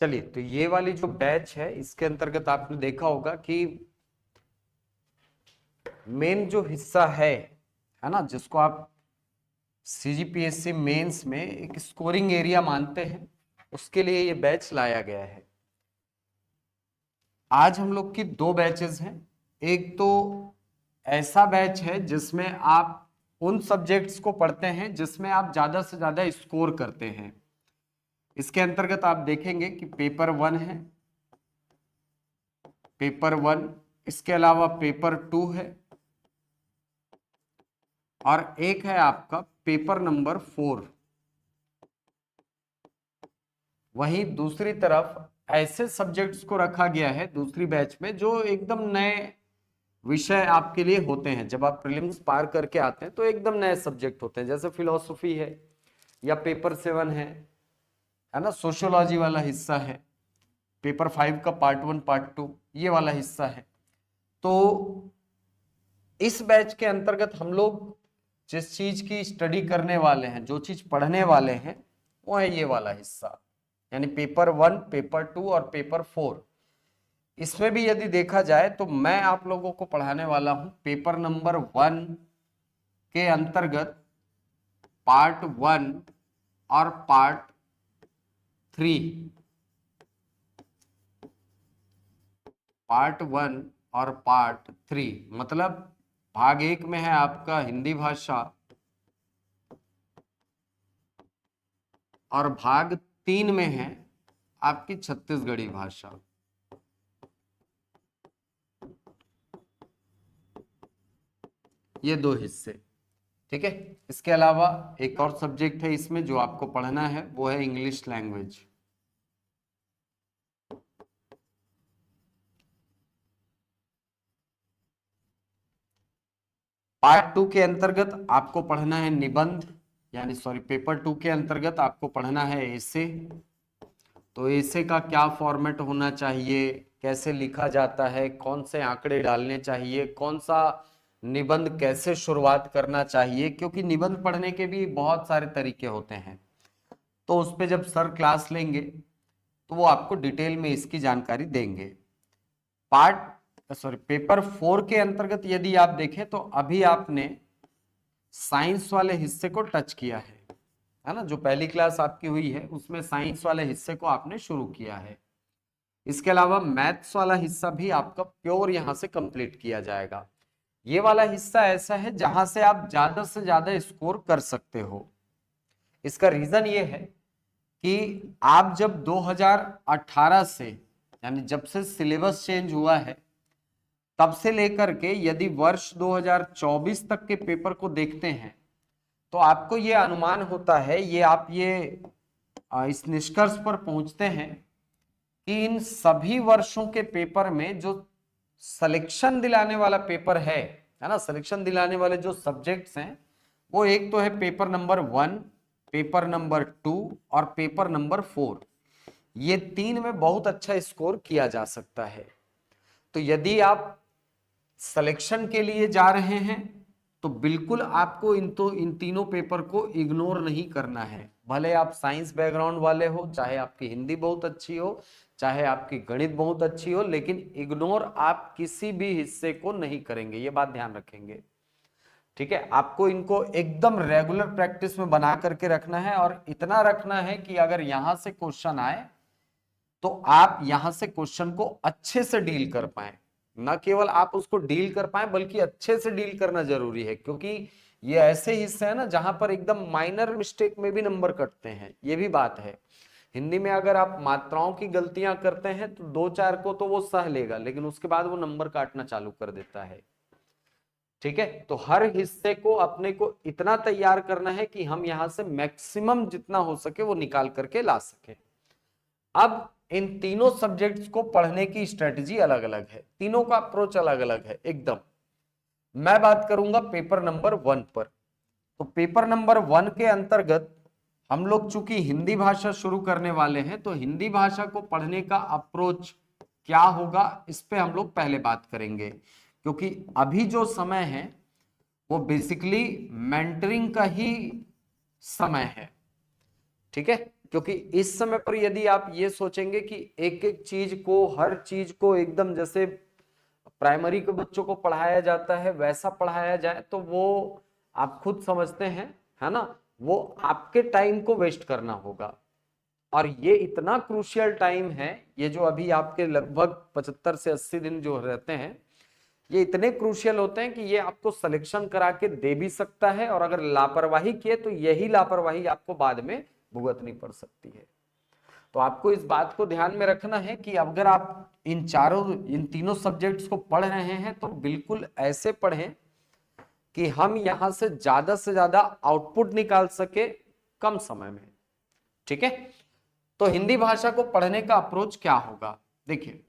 चलिए, तो ये वाली जो बैच है इसके अंतर्गत आपने देखा होगा कि मेन जो हिस्सा है ना, जिसको आप सीजीपीएससी मेंस में एक स्कोरिंग एरिया मानते हैं, उसके लिए ये बैच लाया गया है। आज हम लोग की दो बैचेस हैं। एक तो ऐसा बैच है जिसमें आप उन सब्जेक्ट्स को पढ़ते हैं जिसमें आप ज्यादा से ज्यादा स्कोर करते हैं। इसके अंतर्गत आप देखेंगे कि पेपर 1 है, पेपर 1, इसके अलावा पेपर 2 है, और एक है आपका पेपर नंबर 4। वहीं दूसरी तरफ ऐसे सब्जेक्ट्स को रखा गया है दूसरी बैच में जो एकदम नए विषय आपके लिए होते हैं। जब आप प्रीलिम्स पार करके आते हैं तो एकदम नए सब्जेक्ट होते हैं, जैसे फिलॉसफी है, या पेपर 7 है ना, सोशियोलॉजी वाला हिस्सा है, पेपर 5 का पार्ट 1 पार्ट 2 ये वाला हिस्सा है। तो इस बैच के अंतर्गत हम लोग जिस चीज की स्टडी करने वाले हैं, जो चीज पढ़ने वाले हैं, वो है ये वाला हिस्सा, यानी पेपर 1, पेपर 2 और पेपर 4। इसमें भी यदि देखा जाए तो मैं आप लोगों को पढ़ाने वाला हूं पेपर नंबर 1 के अंतर्गत पार्ट 1 और पार्ट 3। पार्ट 1 और पार्ट 3 मतलब भाग 1 में है आपका हिंदी भाषा, और भाग 3 में है आपकी छत्तीसगढ़ी भाषा। ये दो हिस्से, ठीक है। इसके अलावा एक और सब्जेक्ट है इसमें जो आपको पढ़ना है, वो है इंग्लिश लैंग्वेज। पार्ट 2 के अंतर्गत आपको पढ़ना है निबंध, यानी सॉरी पेपर 2 के अंतर्गत आपको पढ़ना है एसे। तो एसे का क्या फॉर्मेट होना चाहिए, कैसे लिखा जाता है, कौन से आंकड़े डालने चाहिए, कौन सा निबंध कैसे शुरुआत करना चाहिए, क्योंकि निबंध पढ़ने के भी बहुत सारे तरीके होते हैं। तो उस पे जब सर क्लास लेंगे तो वो आपको डिटेल में इसकी जानकारी देंगे। पेपर 4 के अंतर्गत यदि आप देखें तो अभी आपने साइंस वाले हिस्से को टच किया है ना, जो पहली क्लास आपकी हुई है उसमें साइंस वाले हिस्से को आपने शुरू किया है। इसके अलावा मैथ्स वाला हिस्सा भी आपका प्योर यहां से कंप्लीट किया जाएगा। ये वाला हिस्सा ऐसा है जहां से आप ज्यादा से ज्यादा स्कोर कर सकते हो। इसका रीजन ये है कि आप जब 2018 से, यानी जब से सिलेबस चेंज हुआ है, तब से लेकर के यदि वर्ष 2024 तक के पेपर को देखते हैं तो आपको ये अनुमान होता है, ये आप ये इस निष्कर्ष पर पहुंचते हैं कि इन सभी वर्षों के पेपर में जो सिलेक्शन दिलाने वाला पेपर है ना, सिलेक्शन दिलाने वाले जो सब्जेक्ट्स हैं, वो एक तो है पेपर नंबर 1, पेपर नंबर 2 और पेपर नंबर 4। ये 3 में बहुत अच्छा स्कोर किया जा सकता है। तो यदि आप सिलेक्शन के लिए जा रहे हैं तो बिल्कुल आपको इन तीनों पेपर को इग्नोर नहीं करना है। भले आप साइंस बैकग्राउंड वाले हो, चाहे आपकी हिंदी बहुत अच्छी हो, चाहे आपकी गणित बहुत अच्छी हो, लेकिन इग्नोर आप किसी भी हिस्से को नहीं करेंगे, ये बात ध्यान रखेंगे, ठीक है। आपको इनको एकदम रेगुलर प्रैक्टिस में बना करके रखना है, और इतना रखना है कि अगर यहां से क्वेश्चन आए तो आप यहां से क्वेश्चन को अच्छे से डील कर पाए। न केवल आप उसको डील कर पाए बल्कि अच्छे से डील करना जरूरी है, क्योंकि ये ऐसे हिस्से हैं ना जहां पर एकदम माइनर मिस्टेक में भी नंबर कटते हैं। ये भी बात है, हिंदी में अगर आप मात्राओं की गलतियां करते हैं तो 2-4 को तो वो सह लेगा, लेकिन उसके बाद वो नंबर काटना चालू कर देता है, ठीक है। तो हर हिस्से को अपने को इतना तैयार करना है कि हम यहां से मैक्सिमम जितना हो सके वो निकाल करके ला सके। अब इन तीनों सब्जेक्ट्स को पढ़ने की स्ट्रेटजी अलग अलग है, तीनों का अप्रोच अलग अलग है एकदम। मैं बात करूंगा पेपर नंबर 1 पर। तो पेपर नंबर 1 के अंतर्गत हम लोग चूंकि हिंदी भाषा शुरू करने वाले हैं, तो हिंदी भाषा को पढ़ने का अप्रोच क्या होगा इस पे हम लोग पहले बात करेंगे, क्योंकि अभी जो समय है वो बेसिकली मेंटरिंग का ही समय है, ठीक है। क्योंकि इस समय पर यदि आप ये सोचेंगे कि एक एक चीज को, हर चीज को एकदम जैसे प्राइमरी के बच्चों को पढ़ाया जाता है वैसा पढ़ाया जाए, तो वो आप खुद समझते हैं, है ना, वो आपके टाइम को वेस्ट करना होगा। और ये इतना क्रूशियल टाइम है, ये जो अभी आपके लगभग 75 से 80 दिन जो रहते हैं, ये इतने क्रूशियल होते हैं कि ये आपको सिलेक्शन करा के दे भी सकता है, और अगर लापरवाही किए तो यही लापरवाही आपको बाद में भुगतनी पड़ सकती है। तो आपको इस बात को ध्यान में रखना है कि अगर आप इन तीनों सब्जेक्ट्स को पढ़ रहे हैं तो बिल्कुल ऐसे पढ़ें कि हम यहां से ज्यादा आउटपुट निकाल सके कम समय में। ठीक है, तो हिंदी भाषा को पढ़ने का अप्रोच क्या होगा? देखिए,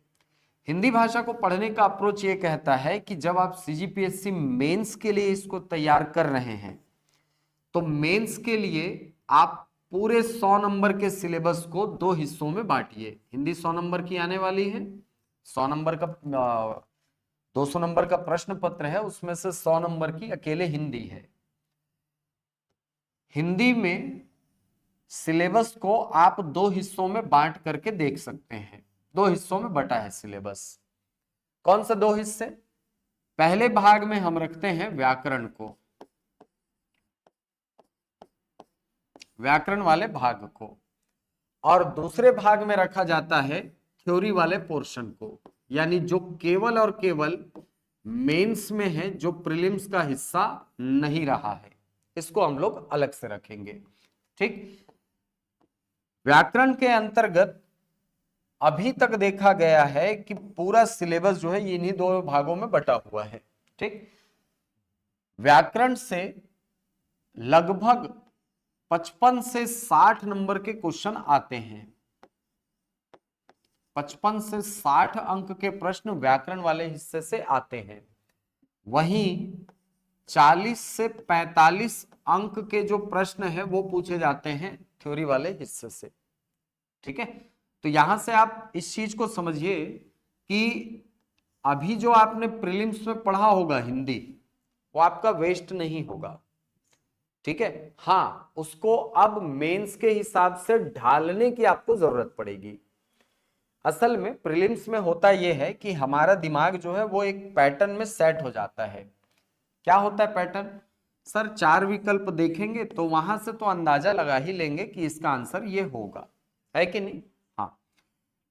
हिंदी भाषा को पढ़ने का अप्रोच ये कहता है कि जब आप सीजीपीएससी मेंस के लिए इसको तैयार कर रहे हैं, तो मेंस के लिए आप पूरे 100 नंबर के सिलेबस को 2 हिस्सों में बांटिए। हिंदी 100 नंबर की आने वाली है, 100 नंबर का 200 नंबर का प्रश्न पत्र है, उसमें से 100 नंबर की अकेले हिंदी है। हिंदी में सिलेबस को आप 2 हिस्सों में बांट करके देख सकते हैं। 2 हिस्सों में बटा है सिलेबस। कौन सा 2 हिस्से? पहले भाग में हम रखते हैं व्याकरण को, व्याकरण वाले भाग को, और दूसरे भाग में रखा जाता है थ्योरी वाले पोर्शन को, यानी जो केवल और केवल मेंस में है, जो प्रीलिम्स का हिस्सा नहीं रहा है, इसको हम लोग अलग से रखेंगे। ठीक, व्याकरण के अंतर्गत अभी तक देखा गया है कि पूरा सिलेबस जो है इन्हीं 2 भागों में बटा हुआ है। ठीक, व्याकरण से लगभग 55 से 60 नंबर के क्वेश्चन आते हैं। 55 से 60 अंक के प्रश्न व्याकरण वाले हिस्से से आते हैं। वहीं 40 से 45 अंक के जो प्रश्न है वो पूछे जाते हैं थ्योरी वाले हिस्से से। ठीक है, तो यहां से आप इस चीज को समझिए कि अभी जो आपने प्रीलिम्स में पढ़ा होगा हिंदी, वो आपका वेस्ट नहीं होगा। ठीक है, हाँ, उसको अब मेंस के हिसाब से ढालने की आपको जरूरत पड़ेगी। असल में प्रीलिम्स में होता यह है कि हमारा दिमाग जो है वो एक पैटर्न में सेट हो जाता है। क्या होता है पैटर्न? सर 4 विकल्प देखेंगे तो वहां से तो अंदाजा लगा ही लेंगे कि इसका आंसर ये होगा, है कि नहीं? हाँ,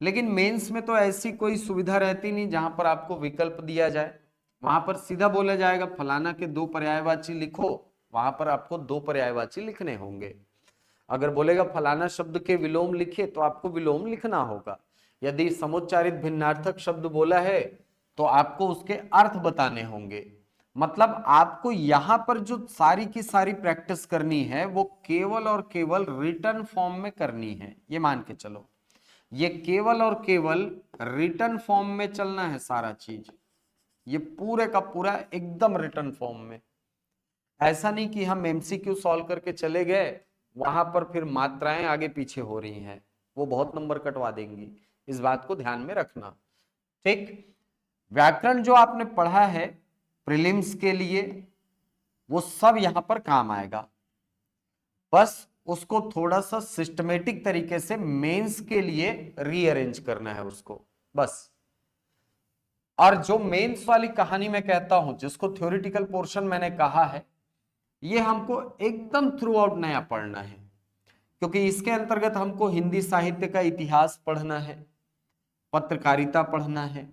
लेकिन मेंस में तो ऐसी कोई सुविधा रहती नहीं जहां पर आपको विकल्प दिया जाए। वहां पर सीधा बोला जाएगा फलाना के 2 पर्यायवाची लिखो, वहां पर आपको 2 पर्यायवाची लिखने होंगे। अगर बोलेगा फलाना शब्द के विलोम लिखिए तो आपको विलोम लिखना होगा। यदि समुच्चारित भिन्नार्थक शब्द बोला है तो आपको उसके अर्थ बताने होंगे। मतलब आपको यहां पर जो सारी की सारी प्रैक्टिस करनी है वो केवल और केवल रिटन फॉर्म में करनी है। ये मान के चलो, ये केवल और केवल रिटन फॉर्म में चलना है सारा चीज, ये पूरे का पूरा एकदम रिटन फॉर्म में। ऐसा नहीं कि हम एमसीक्यू सॉल्व करके चले गए, वहां पर फिर मात्राएं आगे पीछे हो रही हैं, वो बहुत नंबर कटवा देंगी। इस बात को ध्यान में रखना। ठीक, व्याकरण जो आपने पढ़ा है प्रीलिम्स के लिए, वो सब यहां पर काम आएगा। बस उसको थोड़ा सा सिस्टमेटिक तरीके से मेंस के लिए रीअरेंज करना है उसको, बस। और जो मेंस वाली कहानी मैं कहता हूं, जिसको थ्योरेटिकल पोर्शन मैंने कहा है, ये हमको एकदम थ्रू आउट नया पढ़ना है, क्योंकि इसके अंतर्गत हमको हिंदी साहित्य का इतिहास पढ़ना है, पत्रकारिता पढ़ना है,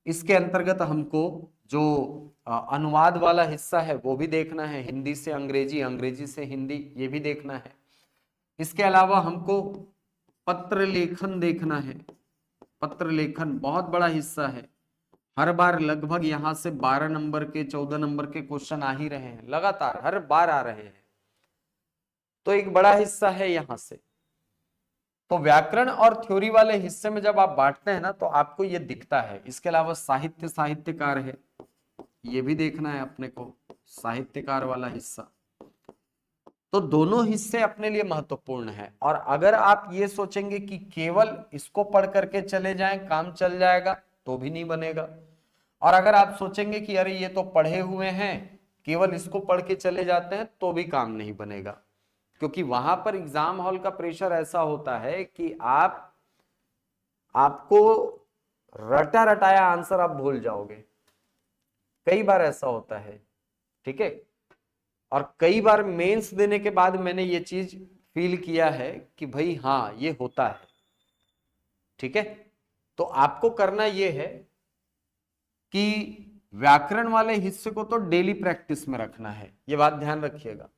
इसके अंतर्गत हमको जो अनुवाद वाला हिस्सा है वो भी देखना है, हिंदी से अंग्रेजी, अंग्रेजी से हिंदी, ये भी देखना है। इसके अलावा हमको पत्र लेखन देखना है। पत्र लेखन बहुत बड़ा हिस्सा है, हर बार लगभग यहां से 12 नंबर के 14 नंबर के क्वेश्चन आ ही रहे हैं, लगातार हर बार आ रहे हैं, तो एक बड़ा हिस्सा है यहां से। तो व्याकरण और थ्योरी वाले हिस्से में जब आप बांटते हैं ना तो आपको ये दिखता है। इसके अलावा साहित्य, साहित्यकार है, ये भी देखना है अपने को, साहित्यकार वाला हिस्सा। तो दोनों हिस्से अपने लिए महत्वपूर्ण है। और अगर आप ये सोचेंगे कि केवल इसको पढ़ करके चले जाएं काम चल जाएगा, तो भी नहीं बनेगा। और अगर आप सोचेंगे कि अरे ये तो पढ़े हुए हैं, केवल इसको पढ़ के चले जाते हैं, तो भी काम नहीं बनेगा। क्योंकि वहां पर एग्जाम हॉल का प्रेशर ऐसा होता है कि आपको रटा रटाया आंसर आप भूल जाओगे। कई बार ऐसा होता है, ठीक है। और कई बार मेंस देने के बाद मैंने ये चीज फील किया है कि भाई हाँ ये होता है, ठीक है। तो आपको करना ये है कि व्याकरण वाले हिस्से को तो डेली प्रैक्टिस में रखना है, ये बात ध्यान रखिएगा।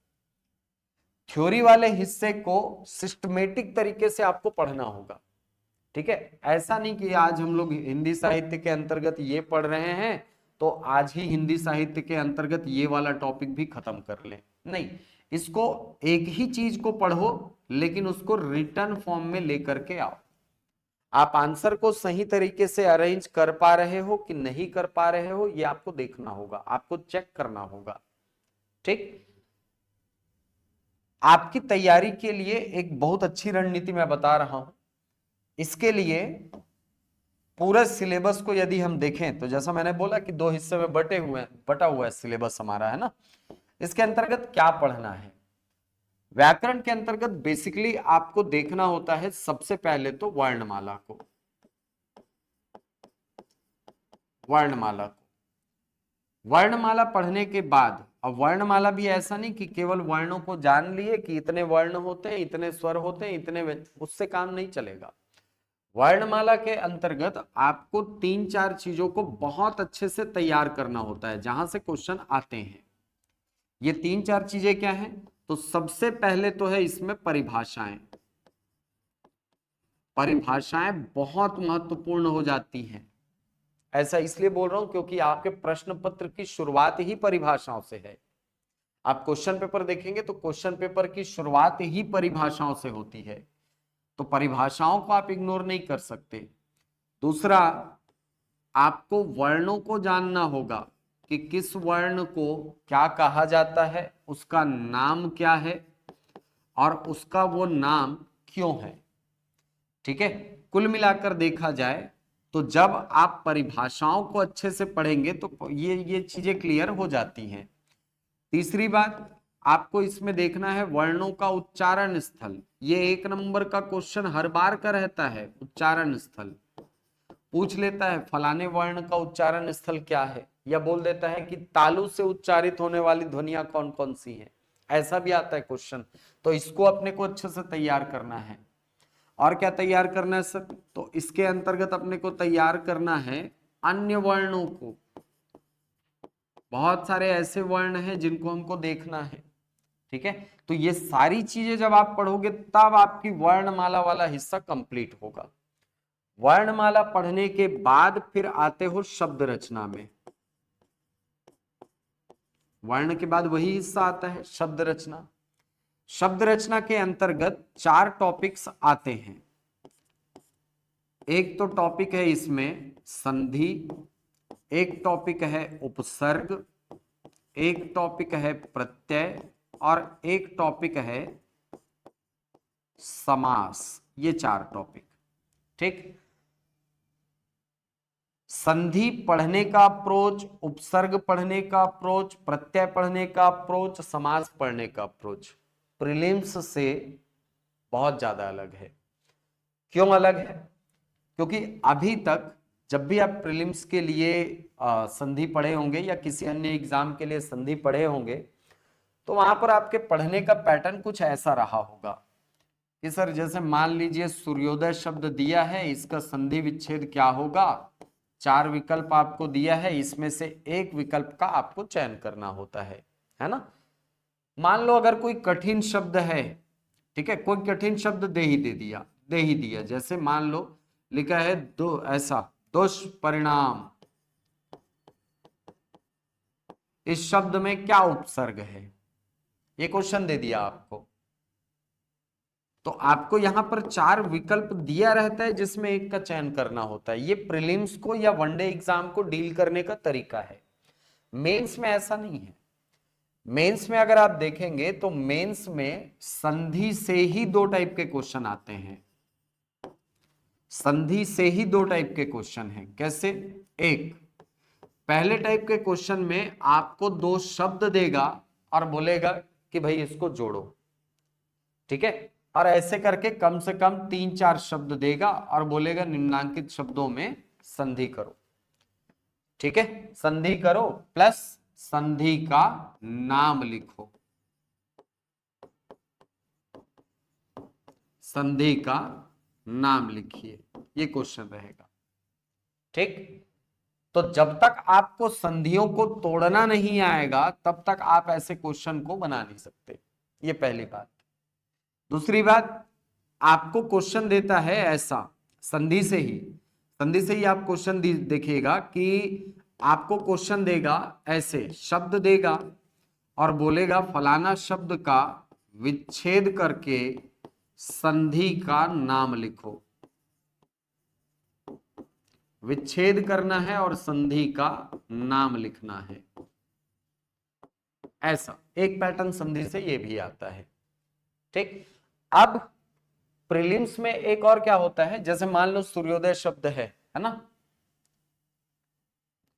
थ्योरी वाले हिस्से को सिस्टमेटिक तरीके से आपको पढ़ना होगा, ठीक है। ऐसा नहीं कि आज हम लोग हिंदी साहित्य के अंतर्गत ये पढ़ रहे हैं तो आज ही हिंदी साहित्य के अंतर्गत ये वाला टॉपिक भी खत्म कर लें, नहीं। इसको एक ही चीज को पढ़ो लेकिन उसको रिटर्न फॉर्म में लेकर के आओ। आप आंसर को सही तरीके से अरेंज कर पा रहे हो कि नहीं कर पा रहे हो, ये आपको देखना होगा, आपको चेक करना होगा, ठीक। आपकी तैयारी के लिए एक बहुत अच्छी रणनीति मैं बता रहा हूं। इसके लिए पूरा सिलेबस को यदि हम देखें तो जैसा मैंने बोला कि दो हिस्से में बटा हुआ है सिलेबस हमारा, है ना। इसके अंतर्गत क्या पढ़ना है? व्याकरण के अंतर्गत बेसिकली आपको देखना होता है सबसे पहले तो वर्णमाला को, वर्णमाला पढ़ने के बाद, अब वर्णमाला भी ऐसा नहीं कि केवल वर्णों को जान लिए कि इतने वर्ण होते हैं, इतने स्वर होते हैं, इतने, उससे काम नहीं चलेगा। वर्णमाला के अंतर्गत आपको 3-4 चीजों को बहुत अच्छे से तैयार करना होता है जहां से क्वेश्चन आते हैं। ये 3-4 चीजें क्या हैं? तो सबसे पहले तो है इसमें परिभाषाएं। परिभाषाएं बहुत महत्वपूर्ण हो जाती हैं। ऐसा इसलिए बोल रहा हूं क्योंकि आपके प्रश्न पत्र की शुरुआत ही परिभाषाओं से है। आप क्वेश्चन पेपर देखेंगे तो क्वेश्चन पेपर की शुरुआत ही परिभाषाओं से होती है, तो परिभाषाओं को आप इग्नोर नहीं कर सकते। दूसरा, आपको वर्णों को जानना होगा कि किस वर्ण को क्या कहा जाता है, उसका नाम क्या है और उसका वो नाम क्यों है, ठीक है। कुल मिलाकर देखा जाए तो जब आप परिभाषाओं को अच्छे से पढ़ेंगे तो ये चीजें क्लियर हो जाती हैं। तीसरी बात, आपको इसमें देखना है वर्णों का उच्चारण स्थल। ये 1 नंबर का क्वेश्चन हर बार का रहता है। उच्चारण स्थल पूछ लेता है फलाने वर्ण का उच्चारण स्थल क्या है, या बोल देता है कि तालु से उच्चारित होने वाली ध्वनियां कौन कौन सी हैं, ऐसा भी आता है क्वेश्चन। तो इसको अपने को अच्छे से तैयार करना है। और क्या तैयार करना है सर? तो इसके अंतर्गत अपने को तैयार करना है अन्य वर्णों को। बहुत सारे ऐसे वर्ण हैं जिनको हमको देखना है, ठीक है। तो ये सारी चीजें जब आप पढ़ोगे तब आपकी वर्णमाला वाला हिस्सा कंप्लीट होगा। वर्णमाला पढ़ने के बाद फिर आते हो शब्द रचना में। वर्ण के बाद वही हिस्सा आता है शब्द रचना। शब्द रचना के अंतर्गत 4 टॉपिक्स आते हैं। एक तो टॉपिक है इसमें संधि, एक टॉपिक है उपसर्ग, एक टॉपिक है प्रत्यय और एक टॉपिक है समास। ये 4 टॉपिक, ठीक। संधि पढ़ने का अप्रोच, उपसर्ग पढ़ने का अप्रोच, प्रत्यय पढ़ने का अप्रोच, समास पढ़ने का अप्रोच प्रीलिम्स से बहुत ज्यादा अलग है। क्यों अलग है? क्योंकि अभी तक जब भी आप प्रीलिम्स के लिए संधि पढ़े होंगे या किसी अन्य एग्जाम के लिए संधि पढ़े होंगे तो वहां पर आपके पढ़ने का पैटर्न कुछ ऐसा रहा होगा कि सर जैसे मान लीजिए सूर्योदय शब्द दिया है, इसका संधि विच्छेद क्या होगा, 4 विकल्प आपको दिया है, इसमें से एक विकल्प का आपको चयन करना होता है ना। मान लो अगर कोई कठिन शब्द है, ठीक है, कोई कठिन शब्द दे ही दिया, जैसे मान लो लिखा है ऐसा दुष्परिणाम, इस शब्द में क्या उपसर्ग है, ये क्वेश्चन दे दिया आपको। तो आपको यहां पर 4 विकल्प दिया रहता है जिसमें एक का चयन करना होता है। ये प्रीलिम्स को या वनडे एग्जाम को डील करने का तरीका है। मेंस में ऐसा नहीं है। मेंस में अगर आप देखेंगे तो मेंस में संधि से ही 2 टाइप के क्वेश्चन आते हैं। संधि से ही 2 टाइप के क्वेश्चन हैं। कैसे? एक, पहले टाइप के क्वेश्चन में आपको 2 शब्द देगा और बोलेगा कि भाई इसको जोड़ो, ठीक है। और ऐसे करके कम से कम 3-4 शब्द देगा और बोलेगा निम्नांकित शब्दों में संधि करो। ठीक है, संधि करो प्लस संधि का नाम लिखो, संधि का नाम लिखिए, ये क्वेश्चन रहेगा। ठीक, तो जब तक आपको संधियों को तोड़ना नहीं आएगा तब तक आप ऐसे क्वेश्चन को बना नहीं सकते, ये पहली बात। दूसरी बात, आपको क्वेश्चन देता है ऐसा संधि से ही, संधि से ही आप क्वेश्चन देखिएगा कि आपको क्वेश्चन देगा ऐसे, शब्द देगा और बोलेगा फलाना शब्द का विच्छेद करके संधि का नाम लिखो, विच्छेद करना है और संधि का नाम लिखना है। ऐसा एक पैटर्न संधि से ये भी आता है। ठीक, अब प्रीलिम्स में एक और क्या होता है, जैसे मान लो सूर्योदय शब्द है ना,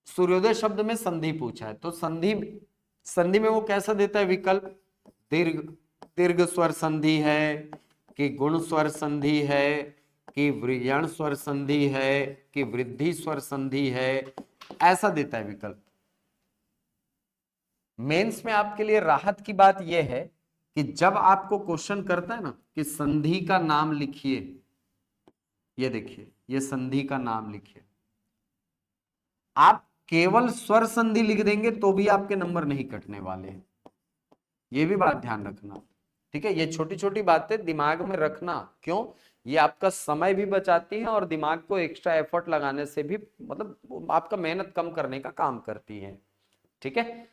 सूर्योदय शब्द में संधि पूछा है, तो संधि में वो कैसा देता है विकल्प, दीर्घ दीर्घ स्वर संधि है कि गुण स्वर संधि है कि व्रियण स्वर संधि है कि वृद्धि स्वर संधि है, ऐसा देता है विकल्प। मेंस में आपके लिए राहत की बात यह है कि जब आपको क्वेश्चन करता है ना कि संधि का नाम लिखिए, ये देखिए ये संधि का नाम लिखिए, आप केवल स्वर संधि लिख देंगे तो भी आपके नंबर नहीं कटने वाले हैं, ये भी बात ध्यान रखना। ठीक है, ये छोटी छोटी बातें दिमाग में रखना, क्यों, ये आपका समय भी बचाती है और दिमाग को एक्स्ट्रा एफर्ट लगाने से भी मतलब आपका मेहनत कम करने का काम करती है। ठीक है,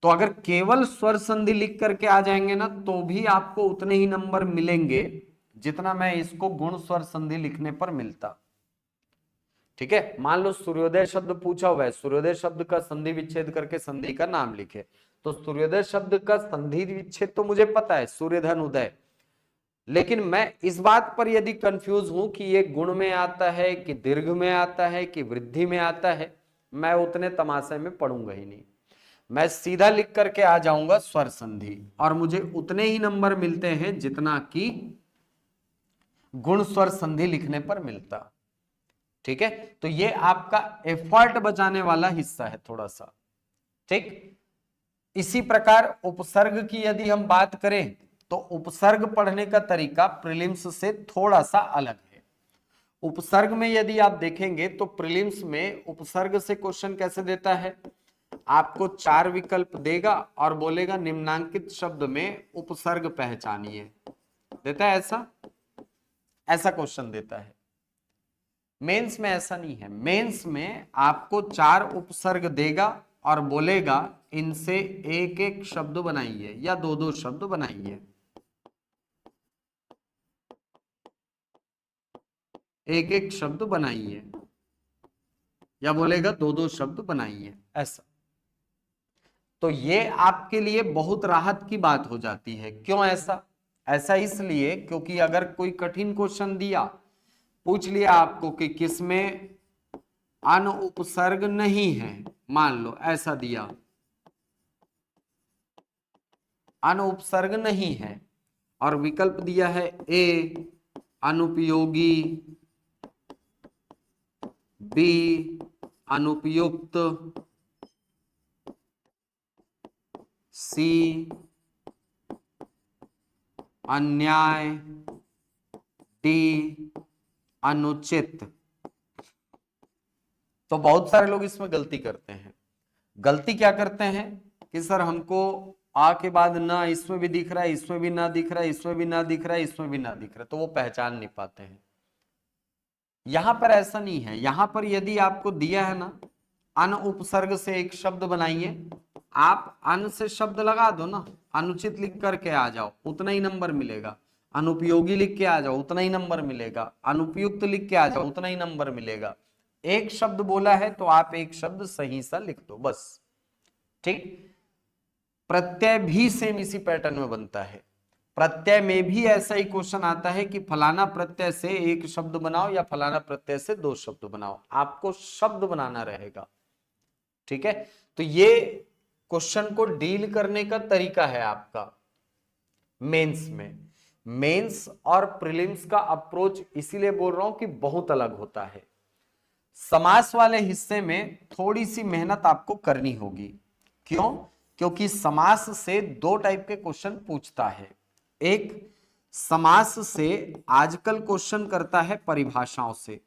तो अगर केवल स्वर संधि लिख करके आ जाएंगे ना तो भी आपको उतने ही नंबर मिलेंगे जितना मैं इसको गुण स्वर संधि लिखने पर मिलता। ठीक है, मान लो सूर्योदय शब्द पूछा हुआ है, सूर्योदय शब्द का संधि विच्छेद करके संधि का नाम लिखे, तो सूर्योदय शब्द का संधि विच्छेद तो मुझे पता है, सूर्य धन उदय, लेकिन मैं इस बात पर यदि कंफ्यूज हूं कि ये गुण में आता है कि दीर्घ में आता है कि वृद्धि में आता है, मैं उतने तमाशे में पढ़ूंगा ही नहीं, मैं सीधा लिख करके आ जाऊंगा स्वर संधि और मुझे उतने ही नंबर मिलते हैं जितना कि गुण स्वर संधि लिखने पर मिलता। ठीक है, तो ये आपका एफर्ट बचाने वाला हिस्सा है थोड़ा सा। ठीक, इसी प्रकार उपसर्ग की यदि हम बात करें तो उपसर्ग पढ़ने का तरीका प्रीलिम्स से थोड़ा सा अलग है। उपसर्ग में यदि आप देखेंगे तो प्रीलिम्स में उपसर्ग से क्वेश्चन कैसे देता है, आपको 4 विकल्प देगा और बोलेगा निम्नांकित शब्द में उपसर्ग पहचानिए, देता है ऐसा, ऐसा क्वेश्चन देता है। मेंस में ऐसा नहीं है, मेंस में आपको 4 उपसर्ग देगा और बोलेगा इनसे एक एक शब्द बनाइए या 2-2 शब्द बनाइए, एक एक शब्द बनाइए या बोलेगा 2-2 शब्द बनाइए, ऐसा। तो ये आपके लिए बहुत राहत की बात हो जाती है। क्यों ऐसा, ऐसा इसलिए क्योंकि अगर कोई कठिन क्वेश्चन दिया, पूछ लिया आपको कि किसमें अन उपसर्ग नहीं है, मान लो ऐसा दिया, अन उपसर्ग नहीं है और विकल्प दिया है ए अनुपयोगी, बी अनुपयुक्त, सी अन्याय, डी अनुचित। तो बहुत सारे लोग इसमें गलती करते हैं। गलती क्या करते हैं कि सर हमको आ के बाद ना इसमें भी दिख रहा है, इसमें भी ना दिख रहा है, इसमें भी ना दिख रहा है, इसमें भी ना दिख रहा है, तो वो पहचान नहीं पाते हैं। यहां पर ऐसा नहीं है, यहां पर यदि आपको दिया है ना अन उपसर्ग से एक शब्द बनाइए, आप अन से शब्द लगा दो ना, अनुचित लिख करके आ जाओ उतना ही नंबर मिलेगा, अनुपयोगी लिख के आ जाओ उतना ही नंबर मिलेगा, अनुपयुक्त लिख के आ जाओ उतना ही नंबर मिलेगा। एक शब्द बोला है तो आप एक शब्द सही सा लिख दो बस। ठीक, प्रत्यय भी सेम इसी पैटर्न में बनता है। प्रत्यय में भी ऐसा ही क्वेश्चन आता है कि फलाना प्रत्यय से एक शब्द बनाओ या फलाना प्रत्यय से 2 शब्द बनाओ, आपको शब्द बनाना रहेगा। ठीक है, तो ये क्वेश्चन को डील करने का तरीका है आपका मेंस में। मेंस और प्रीलिम्स का अप्रोच इसीलिए बोल रहा हूं कि बहुत अलग होता है। समास वाले हिस्से में थोड़ी सी मेहनत आपको करनी होगी। क्यों? क्योंकि समास से दो टाइप के क्वेश्चन पूछता है। एक, समास से आजकल क्वेश्चन करता है परिभाषाओं से।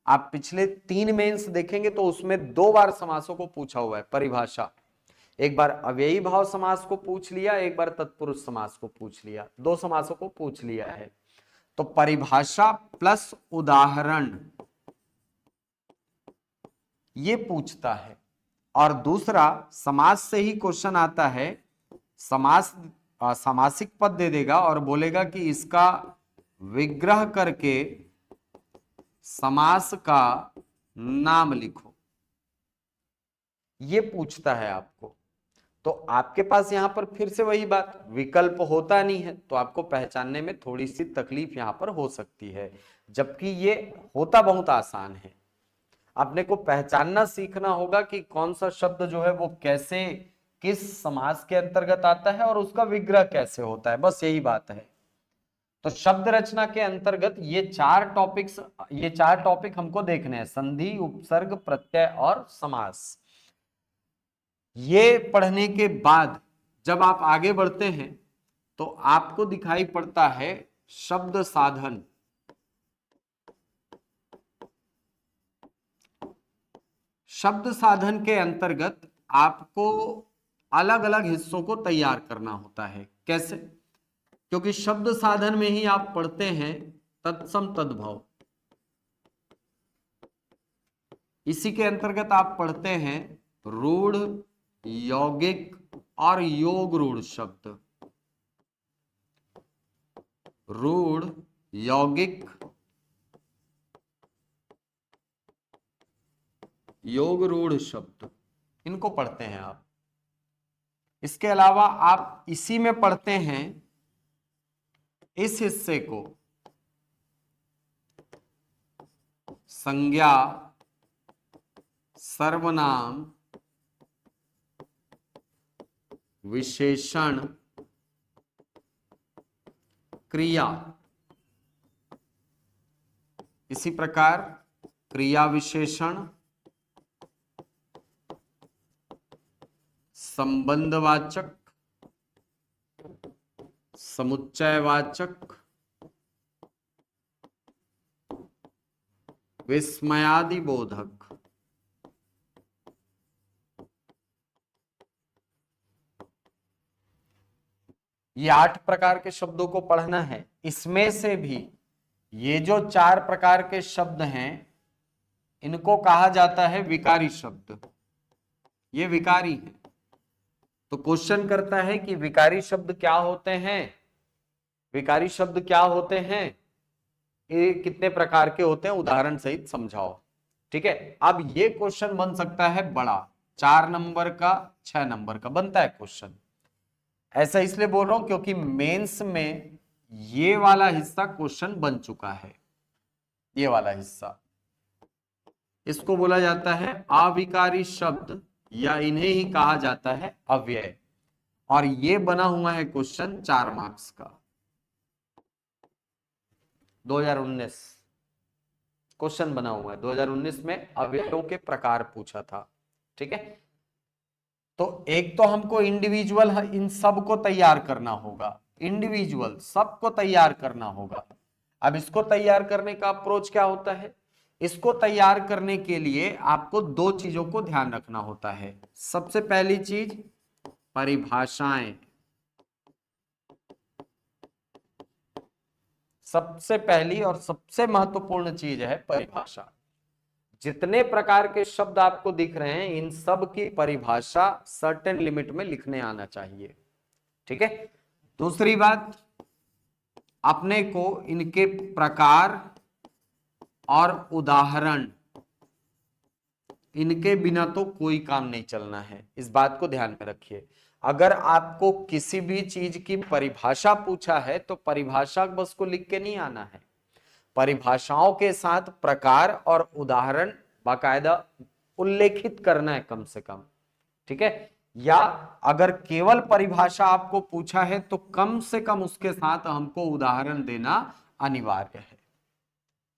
आप पिछले 3 मेंस देखेंगे तो उसमें 2 बार समासों को पूछा हुआ है, परिभाषा। एक बार अव्ययी भाव समास को पूछ लिया, एक बार तत्पुरुष समास को पूछ लिया, 2 समासों को पूछ लिया है। तो परिभाषा प्लस उदाहरण ये पूछता है। और दूसरा, समास से ही क्वेश्चन आता है। समास सामासिक पद दे देगा और बोलेगा कि इसका विग्रह करके समास का नाम लिखो, ये पूछता है आपको। तो आपके पास यहां पर फिर से वही बात, विकल्प होता नहीं है तो आपको पहचानने में थोड़ी सी तकलीफ यहां पर हो सकती है, जबकि ये होता बहुत आसान है। अपने को पहचानना सीखना होगा कि कौन सा शब्द जो है वो कैसे, किस समास के अंतर्गत आता है और उसका विग्रह कैसे होता है, बस यही बात है। तो शब्द रचना के अंतर्गत ये चार टॉपिक हमको देखने हैं: संधि, उपसर्ग, प्रत्यय और समास। ये पढ़ने के बाद जब आप आगे बढ़ते हैं तो आपको दिखाई पड़ता है शब्द साधन। शब्द साधन के अंतर्गत आपको अलग अलग हिस्सों को तैयार करना होता है। कैसे? क्योंकि शब्द साधन में ही आप पढ़ते हैं तत्सम तद्भव, इसी के अंतर्गत आप पढ़ते हैं रूढ़, यौगिक और योग रूढ़ शब्द। रूढ़, यौगिक, योग रूढ़ शब्द, इनको पढ़ते हैं आप। इसके अलावा आप इसी में पढ़ते हैं इस हिस्से को संज्ञा, सर्वनाम, विशेषण, क्रिया। इसी प्रकार क्रिया विशेषण, संबंधवाचक, समुच्चयवाचक, विस्मयादि बोधक। ये 8 प्रकार के शब्दों को पढ़ना है। इसमें से भी ये जो 4 प्रकार के शब्द हैं इनको कहा जाता है विकारी शब्द। ये विकारी है। तो क्वेश्चन करता है कि विकारी शब्द क्या होते हैं, विकारी शब्द क्या होते हैं, ये कितने प्रकार के होते हैं, उदाहरण सहित समझाओ। ठीक है, अब ये क्वेश्चन बन सकता है बड़ा, 4 नंबर का, 6 नंबर का बनता है क्वेश्चन। ऐसा इसलिए बोल रहा हूं क्योंकि मेंस में ये वाला हिस्सा क्वेश्चन बन चुका है। ये वाला हिस्सा, इसको बोला जाता है अविकारी शब्द या इन्हें ही कहा जाता है अव्यय। और ये बना हुआ है क्वेश्चन 4 मार्क्स का, 2019 क्वेश्चन बना हुआ है। 2019 में अवयवों के प्रकार पूछा था। ठीक है, तो एक तो हमको इंडिविजुअल इन सब को तैयार करना होगा, इंडिविजुअल सबको तैयार करना होगा। अब इसको तैयार करने का अप्रोच क्या होता है? इसको तैयार करने के लिए आपको 2 चीजों को ध्यान रखना होता है। सबसे पहली चीज परिभाषाएं। सबसे पहली और सबसे महत्वपूर्ण चीज है परिभाषा। जितने प्रकार के शब्द आपको दिख रहे हैं इन सब की परिभाषा सर्टेन लिमिट में लिखने आना चाहिए। ठीक है, दूसरी बात, अपने को इनके प्रकार और उदाहरण, इनके बिना तो कोई काम नहीं चलना है। इस बात को ध्यान में रखिए। अगर आपको किसी भी चीज की परिभाषा पूछा है तो परिभाषा बस को लिख के नहीं आना है, परिभाषाओं के साथ प्रकार और उदाहरण बाकायदा उल्लेखित करना है कम से कम। ठीक है, या अगर केवल परिभाषा आपको पूछा है तो कम से कम उसके साथ हमको उदाहरण देना अनिवार्य है।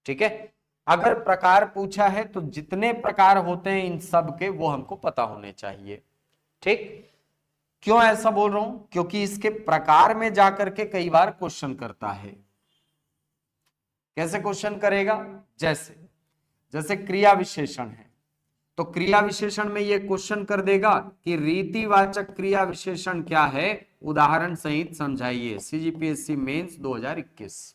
ठीक है, अगर प्रकार पूछा है तो जितने प्रकार होते हैं इन सब के वो हमको पता होने चाहिए। ठीक, क्यों ऐसा बोल रहा हूं, क्योंकि इसके प्रकार में जाकर के कई बार क्वेश्चन करता है। कैसे क्वेश्चन करेगा, जैसे जैसे क्रिया विशेषण है तो क्रिया विशेषण में ये क्वेश्चन कर देगा कि रीतिवाचक क्रिया विशेषण क्या है, उदाहरण सहित समझाइए। सीजीपीएससी मेंस 2021,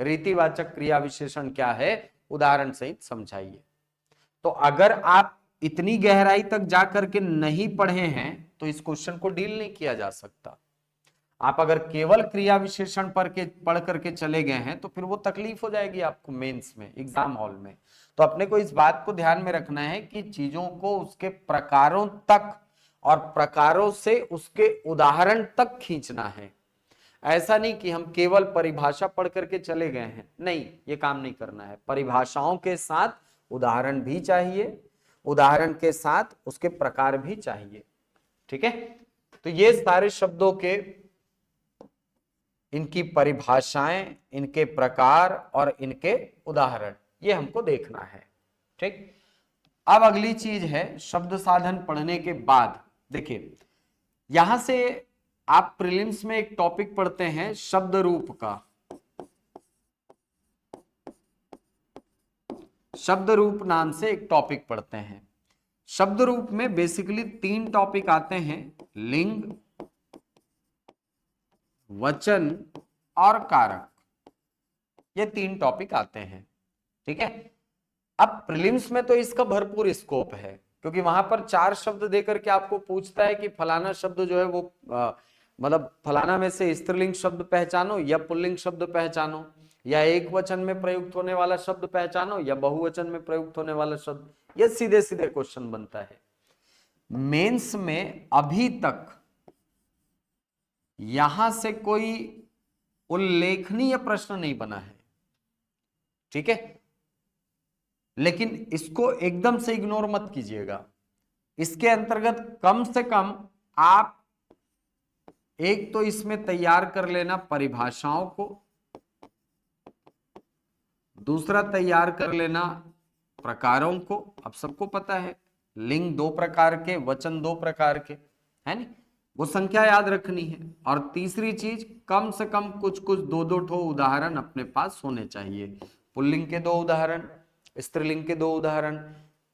रीतिवाचक क्रिया विशेषण क्या है, उदाहरण सहित समझाइए। तो अगर आप इतनी गहराई तक जाकर के नहीं पढ़े हैं तो इस क्वेश्चन को डील नहीं किया जा सकता। आप अगर केवल क्रिया विशेषण पढ़ करके चले गए हैं तो फिर वो तकलीफ हो जाएगी आपको मेंस में, एग्जाम हॉल में। तो अपने को इस बात को ध्यान में रखना है कि चीजों को उसके प्रकारों तक और प्रकारों से उसके उदाहरण तक खींचना है। ऐसा नहीं कि हम केवल परिभाषा पढ़ करके चले गए हैं, नहीं, ये काम नहीं करना है। परिभाषाओं के साथ उदाहरण भी चाहिए, उदाहरण के साथ उसके प्रकार भी चाहिए। ठीक है, तो ये सारे शब्दों के इनकी परिभाषाएं, इनके प्रकार और इनके उदाहरण, ये हमको देखना है। ठीक, अब अगली चीज है शब्द साधन पढ़ने के बाद देखिए, यहां से आप प्रीलिम्स में एक टॉपिक पढ़ते हैं शब्द रूप का। शब्द रूप नाम से एक टॉपिक पढ़ते हैं। शब्द रूप में बेसिकली 3 टॉपिक आते हैं, लिंग, वचन और कारक, ये 3 टॉपिक आते हैं। ठीक है, अब प्रीलिम्स में तो इसका भरपूर स्कोप है, क्योंकि वहां पर 4 शब्द देकर के आपको पूछता है कि फलाना शब्द जो है वो मतलब फलाना में से स्त्रीलिंग शब्द पहचानो या पुल्लिंग शब्द पहचानो, या एक वचन में प्रयुक्त होने वाला शब्द पहचानो या बहुवचन में प्रयुक्त होने वाला शब्द। ये सीधे सीधे क्वेश्चन बनता है। मेंस में अभी तक यहां से कोई उल्लेखनीय प्रश्न नहीं बना है। ठीक है, लेकिन इसको एकदम से इग्नोर मत कीजिएगा। इसके अंतर्गत कम से कम आप एक तो इसमें तैयार कर लेना परिभाषाओं को, दूसरा तैयार कर लेना प्रकारों को। अब सबको पता है लिंग 2 प्रकार के, वचन 2 प्रकार के, है नहीं, वो संख्या याद रखनी है। और तीसरी चीज, कम से कम कुछ कुछ 2-2 ठो उदाहरण अपने पास होने चाहिए। पुल्लिंग के 2 उदाहरण, स्त्रीलिंग के 2 उदाहरण,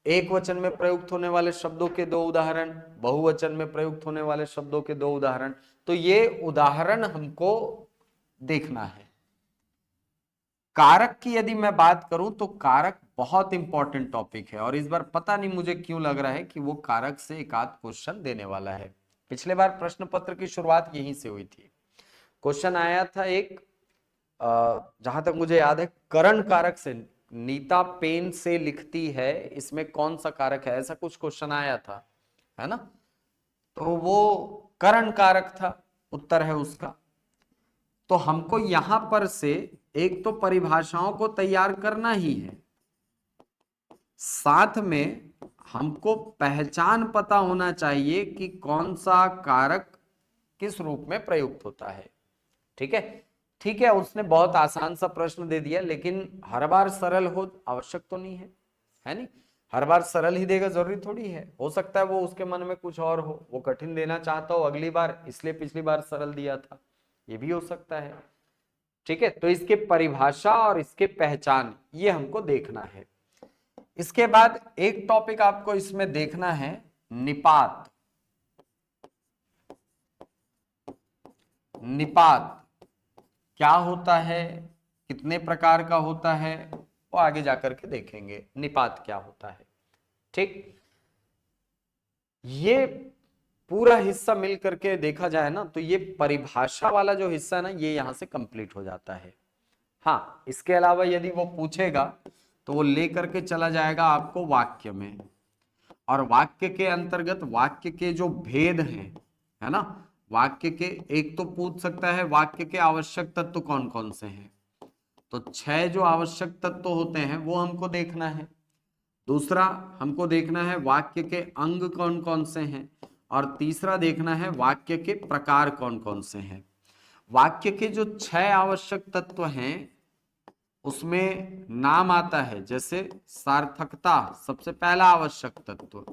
एक वचन में प्रयुक्त होने वाले शब्दों के 2 उदाहरण, बहुवचन में प्रयुक्त होने वाले शब्दों के 2 उदाहरण। तो ये उदाहरण हमको देखना है। कारक की यदि मैं बात करूं तो कारक बहुत इंपॉर्टेंट टॉपिक है, और इस बार पता नहीं मुझे क्यों लग रहा है कि वो कारक से एक आध क्वेश्चन देने वाला है। पिछले बार प्रश्न पत्र की शुरुआत यहीं से हुई थी। क्वेश्चन आया था एक, जहां तक मुझे याद है, करण कारक से, नीता पेन से लिखती है, इसमें कौन सा कारक है, ऐसा कुछ क्वेश्चन आया था, है ना। तो वो करण कारक था, उत्तर है उसका। तो हमको यहां पर से एक तो परिभाषाओं को तैयार करना ही है, साथ में हमको पहचान पता होना चाहिए कि कौन सा कारक किस रूप में प्रयुक्त होता है। ठीक है, ठीक है, उसने बहुत आसान सा प्रश्न दे दिया, लेकिन हर बार सरल हो आवश्यक तो नहीं है नहीं, हर बार सरल ही देगा जरूरी थोड़ी है। हो सकता है वो उसके मन में कुछ और हो, वो कठिन देना चाहता हो अगली बार, इसलिए पिछली बार सरल दिया था, ये भी हो सकता है। ठीक है, तो इसके परिभाषा और इसके पहचान ये हमको देखना है। इसके बाद एक टॉपिक आपको इसमें देखना है, निपात। निपात क्या होता है, कितने प्रकार का होता है, वो आगे जाकर के देखेंगे निपात क्या होता है। ठीक, ये पूरा हिस्सा मिल करके देखा जाए ना तो ये परिभाषा वाला जो हिस्सा है ना, ये यहां से कंप्लीट हो जाता है। हाँ, इसके अलावा यदि वो पूछेगा तो वो लेकर के चला जाएगा आपको वाक्य में, और वाक्य के अंतर्गत वाक्य के जो भेद हैं, है ना, वाक्य के, एक तो पूछ सकता है वाक्य के आवश्यक तत्व कौन कौन से हैं, तो 6 जो आवश्यक तत्व होते हैं वो हमको देखना है। दूसरा हमको देखना है वाक्य के अंग कौन कौन से हैं, और तीसरा देखना है वाक्य के प्रकार कौन कौन से हैं। वाक्य के जो 6 आवश्यक तत्व हैं उसमें नाम आता है, जैसे सार्थकता सबसे पहला आवश्यक तत्व,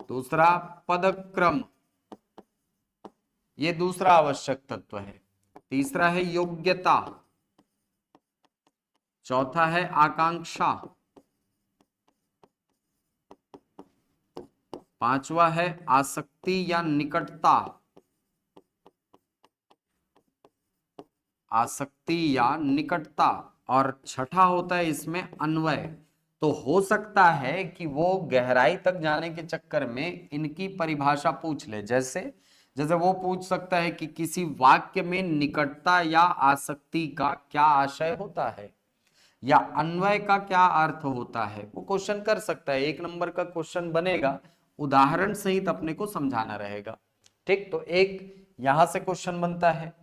दूसरा पदक्रम ये दूसरा आवश्यक तत्व है, तीसरा है योग्यता, चौथा है आकांक्षा, पांचवा है आसक्ति या निकटता, आसक्ति या निकटता, और छठा होता है इसमें अन्वय। तो हो सकता है कि वो गहराई तक जाने के चक्कर में इनकी परिभाषा पूछ ले, जैसे जैसे वो पूछ सकता है कि किसी वाक्य में निकटता या आसक्ति का क्या आशय होता है, या अन्वय का क्या अर्थ होता है, वो क्वेश्चन कर सकता है। 1 नंबर का क्वेश्चन बनेगा, उदाहरण सहित अपने को समझाना रहेगा। ठीक, तो एक यहां से क्वेश्चन बनता है।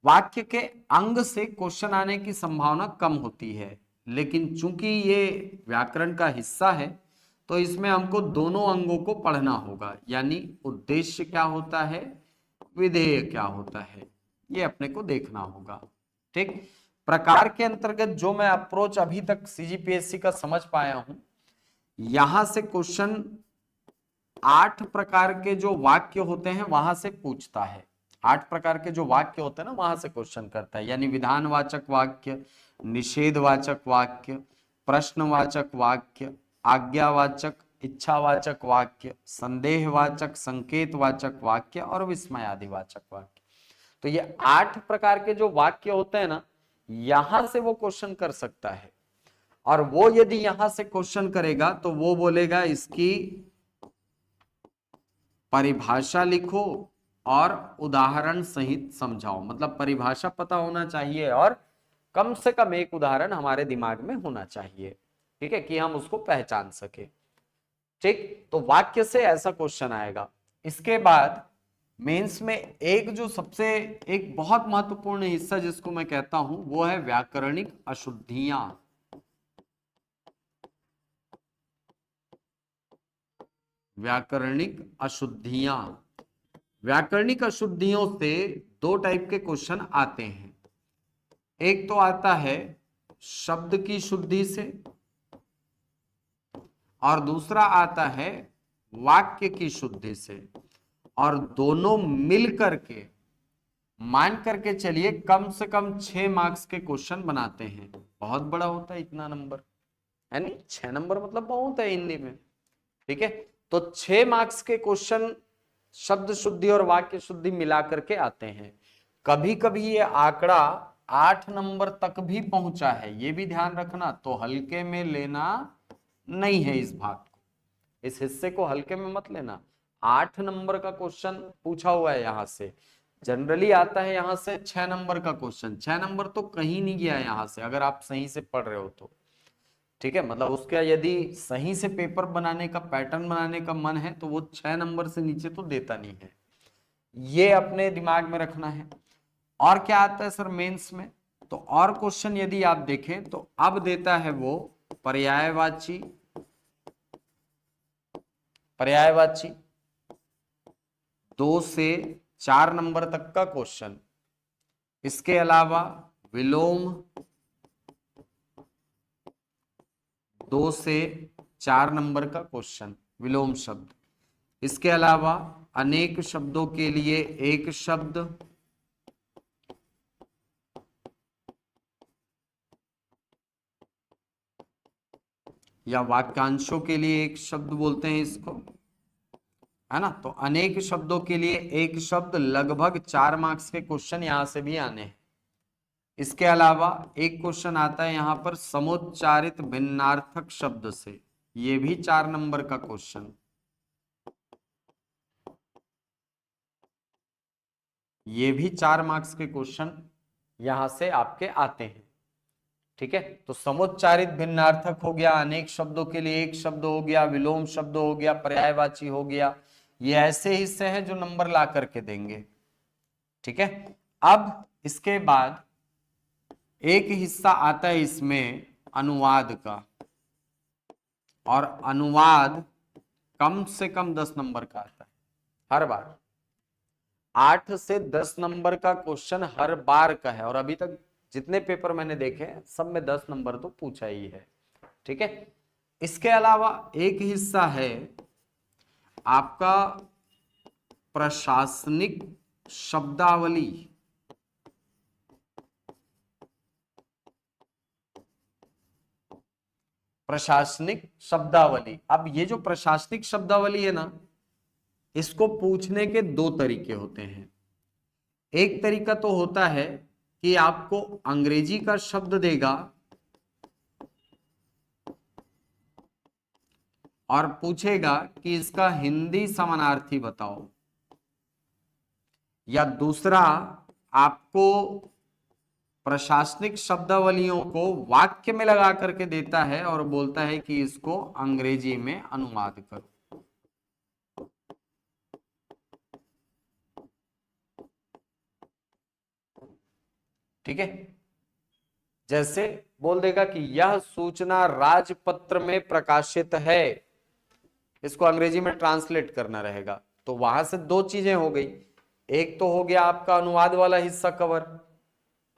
वाक्य के अंग से क्वेश्चन आने की संभावना कम होती है, लेकिन चूंकि ये व्याकरण का हिस्सा है तो इसमें हमको दोनों अंगों को पढ़ना होगा, यानी उद्देश्य क्या होता है, विधेय क्या होता है, ये अपने को देखना होगा। ठीक, प्रकार के अंतर्गत जो मैं अप्रोच अभी तक सीजीपीएससी का समझ पाया हूं, यहां से क्वेश्चन 8 प्रकार के जो वाक्य होते हैं वहां से पूछता है। 8 प्रकार के जो वाक्य होते हैं ना वहां से क्वेश्चन करता है, यानी विधानवाचक वाक्य, निषेधवाचक वाक्य, प्रश्नवाचक वाक्य, आज्ञावाचक, इच्छावाचक वाक्य, संदेहवाचक, संकेतवाचक वाक्य और विस्मयादिवाचक वाक्य। तो ये 8 प्रकार के जो वाक्य होते हैं ना, यहां से वो क्वेश्चन कर सकता है। और वो यदि यहां से क्वेश्चन करेगा तो वो बोलेगा इसकी परिभाषा लिखो और उदाहरण सहित समझाओ। मतलब परिभाषा पता होना चाहिए और कम से कम एक उदाहरण हमारे दिमाग में होना चाहिए, ठीक है, कि हम उसको पहचान सके। ठीक, तो वाक्य से ऐसा क्वेश्चन आएगा। इसके बाद मेंस में एक जो सबसे एक बहुत महत्वपूर्ण हिस्सा जिसको मैं कहता हूं वो है व्याकरणिक अशुद्धियां। व्याकरणिक अशुद्धियां, व्याकरणिक अशुद्धियों से 2 टाइप के क्वेश्चन आते हैं। एक तो आता है शब्द की शुद्धि से और दूसरा आता है वाक्य की शुद्धि से, और दोनों मिल करके मान करके चलिए कम से कम 6 मार्क्स के क्वेश्चन बनाते हैं। बहुत बड़ा होता है इतना नंबर, है नहीं, 6 नंबर मतलब बहुत है हिंदी में। ठीक है, तो 6 मार्क्स के क्वेश्चन शब्द शुद्धि और वाक्य शुद्धि मिला करके आते हैं। कभी कभी ये आंकड़ा 8 नंबर तक भी पहुंचा है, ये भी ध्यान रखना, तो हल्के में लेना नहीं है इस भाग को, इस हिस्से को हल्के में मत लेना। 8 नंबर का क्वेश्चन पूछा हुआ है यहां से, जनरली आता है यहां से 6 नंबर का क्वेश्चन। 6 नंबर तो कहीं नहीं गया है यहां से, अगर आप सही से पढ़ रहे हो तो। ठीक है, मतलब उसका यदि सही से पेपर बनाने का, पैटर्न बनाने का मन है तो वो 6 नंबर से नीचे तो देता नहीं है, ये अपने दिमाग में रखना है। और क्या आता है सर मेंस में, तो और क्वेश्चन यदि आप देखें तो अब देता है वो पर्यायवाची, पर्यायवाची 2 से 4 नंबर तक का क्वेश्चन। इसके अलावा विलोम 2 से 4 नंबर का क्वेश्चन, विलोम शब्द। इसके अलावा अनेक शब्दों के लिए एक शब्द, या वाक्यांशों के लिए एक शब्द बोलते हैं इसको, है ना। तो अनेक शब्दों के लिए एक शब्द, लगभग 4 मार्क्स के क्वेश्चन यहां से भी आने हैं। इसके अलावा एक क्वेश्चन आता है यहां पर समुच्चारित भिन्नार्थक शब्द से, ये भी 4 नंबर का क्वेश्चन, ये भी 4 मार्क्स के क्वेश्चन यहां से आपके आते हैं। ठीक है, तो समुच्चारित भिन्नार्थक हो गया, अनेक शब्दों के लिए एक शब्द हो गया, विलोम शब्द हो गया, पर्यायवाची हो गया, ये ऐसे हिस्से हैं जो नंबर ला करके देंगे। ठीक है, अब इसके बाद एक हिस्सा आता है इसमें अनुवाद का, और अनुवाद कम से कम 10 नंबर का आता है। हर बार 8 से 10 नंबर का क्वेश्चन हर बार का है, और अभी तक जितने पेपर मैंने देखे हैं सब में 10 नंबर तो पूछा ही है। ठीक है, इसके अलावा एक हिस्सा है आपका प्रशासनिक शब्दावली। प्रशासनिक शब्दावली, अब ये जो प्रशासनिक शब्दावली है ना, इसको पूछने के दो तरीके होते हैं। एक तरीका तो होता है कि आपको अंग्रेजी का शब्द देगा और पूछेगा कि इसका हिंदी समानार्थी बताओ, या दूसरा आपको प्रशासनिक शब्दावलियों को वाक्य में लगा करके देता है और बोलता है कि इसको अंग्रेजी में अनुवाद करो। ठीक है, जैसे बोल देगा कि यह सूचना राजपत्र में प्रकाशित है, इसको अंग्रेजी में ट्रांसलेट करना रहेगा। तो वहां से दो चीजें हो गई, एक तो हो गया आपका अनुवाद वाला हिस्सा कवर,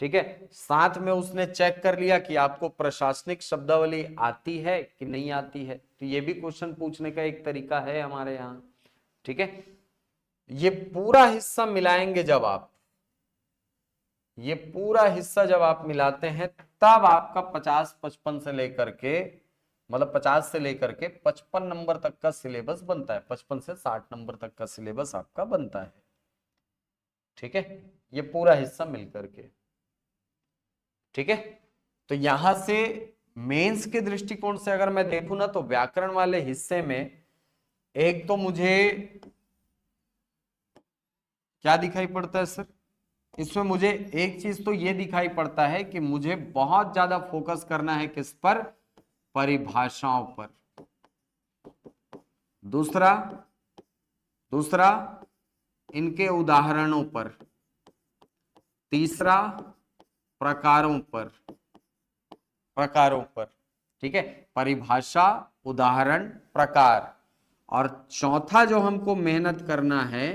ठीक है, साथ में उसने चेक कर लिया कि आपको प्रशासनिक शब्दावली आती है कि नहीं आती है। तो ये भी क्वेश्चन पूछने का एक तरीका है हमारे यहाँ। ठीक है, ये पूरा हिस्सा मिलाएंगे जब आप, ये पूरा हिस्सा जब आप मिलाते हैं तब आपका 50-55 से लेकर के, मतलब 50 से लेकर के 55 नंबर तक का सिलेबस बनता है, 55 से 60 नंबर तक का सिलेबस आपका बनता है। ठीक है, ये पूरा हिस्सा मिलकर के। ठीक है, तो यहां से मेंस के दृष्टिकोण से अगर मैं देखूं ना, तो व्याकरण वाले हिस्से में एक तो मुझे क्या दिखाई पड़ता है सर, इसमें मुझे एक चीज तो ये दिखाई पड़ता है कि मुझे बहुत ज्यादा फोकस करना है किस पर, परिभाषाओं पर। दूसरा दूसरा इनके उदाहरणों पर। तीसरा प्रकारों पर, प्रकारों पर। ठीक है, परिभाषा, उदाहरण, प्रकार। और चौथा जो हमको मेहनत करना है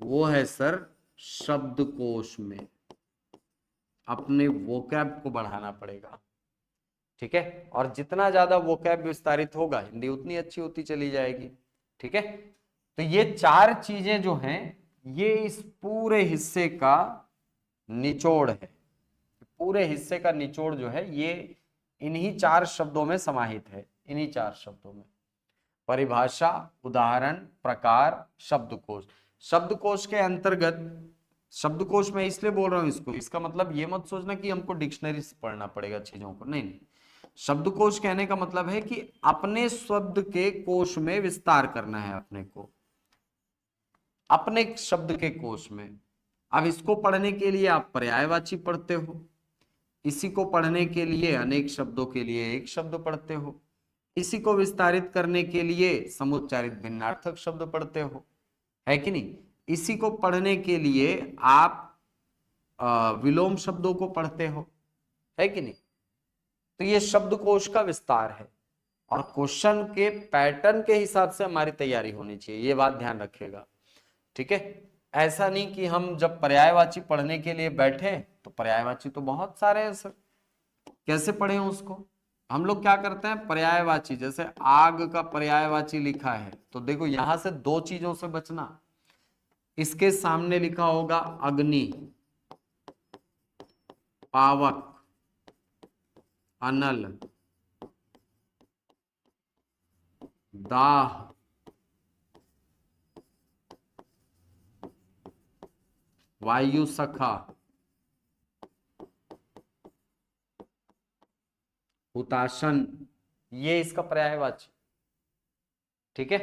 वो है सर शब्दकोश में, अपने वोकैब को बढ़ाना पड़ेगा। ठीक है, और जितना ज्यादा वोकैब विस्तारित होगा हिंदी उतनी अच्छी होती चली जाएगी। ठीक है, तो ये चार चीजें जो हैं ये इस पूरे हिस्से का निचोड़ है। पूरे हिस्से का निचोड़ जो है ये इन्हीं चार शब्दों में समाहित है, इन्हीं चार शब्दों में, परिभाषा, उदाहरण, प्रकार, शब्दकोश। शब्दकोश के अंतर्गत, शब्दकोश में इसलिए बोल रहा हूं इसको, इसका मतलब ये मत सोचना कि हमको डिक्शनरी से पढ़ना पड़ेगा चीजों को, नहीं नहीं। शब्दकोश कहने का मतलब है कि अपने शब्द के कोश में विस्तार करना है अपने को, अपने शब्द के कोश में। अब इसको पढ़ने के लिए आप पर्यायवाची पढ़ते हो, इसी को पढ़ने के लिए अनेक शब्दों के लिए एक शब्द पढ़ते हो, इसी को विस्तारित करने के लिए समुच्चारित भिन्नार्थक शब्द पढ़ते हो, है कि नहीं। इसी को पढ़ने के लिए आप विलोम शब्दों को पढ़ते हो, है कि नहीं। तो ये शब्दकोश का विस्तार है, और क्वेश्चन के पैटर्न के हिसाब से हमारी तैयारी होनी चाहिए, ये बात ध्यान रखिएगा। ठीक है, ऐसा नहीं कि हम जब पर्यायवाची पढ़ने के लिए बैठे, तो पर्यायवाची तो बहुत सारे हैं सर, कैसे पढ़े उसको। हम लोग क्या करते हैं, पर्यायवाची, जैसे आग का पर्यायवाची लिखा है तो देखो यहां से दो चीजों से बचना, इसके सामने लिखा होगा अग्नि, पावक, अनल, दाह, वायु सखा, हुताशन, ये इसका पर्यायवाची। ठीक है,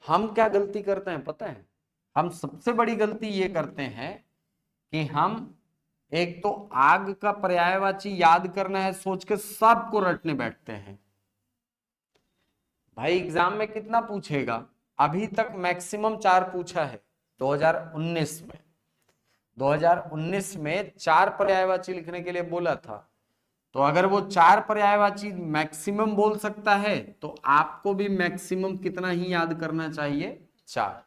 हम क्या गलती करते हैं पता है, हम सबसे बड़ी गलती ये करते हैं कि हम एक तो आग का पर्यायवाची याद करना है सोच के सबको रटने बैठते हैं। भाई एग्जाम में कितना पूछेगा, अभी तक मैक्सिमम 4 पूछा है 2019 में। 2019 में 4 पर्यायवाची लिखने के लिए बोला था, तो अगर वो 4 पर्यायवाची मैक्सिमम बोल सकता है तो आपको भी मैक्सिमम कितना ही याद करना चाहिए, 4।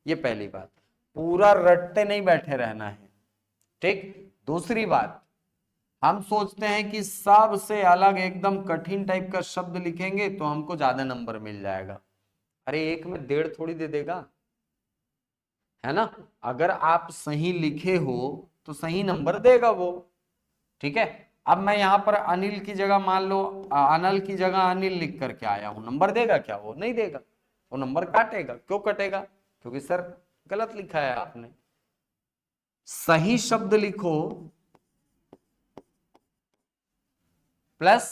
ये पहली बात, पूरा रटते नहीं बैठे रहना है। ठीक। दूसरी बात, हम सोचते हैं कि सबसे अलग एकदम कठिन टाइप का शब्द लिखेंगे तो हमको ज्यादा नंबर मिल जाएगा। अरे 1 में 1.5 थोड़ी दे देगा, है ना। अगर आप सही लिखे हो तो सही नंबर देगा वो। ठीक है। अब मैं यहां पर अनिल की जगह मान लो अनल की जगह अनिल लिख करके आया हूं, नंबर देगा क्या? वो नहीं देगा, वो नंबर काटेगा। क्यों कटेगा? क्योंकि सर गलत लिखा है आपने। सही शब्द लिखो प्लस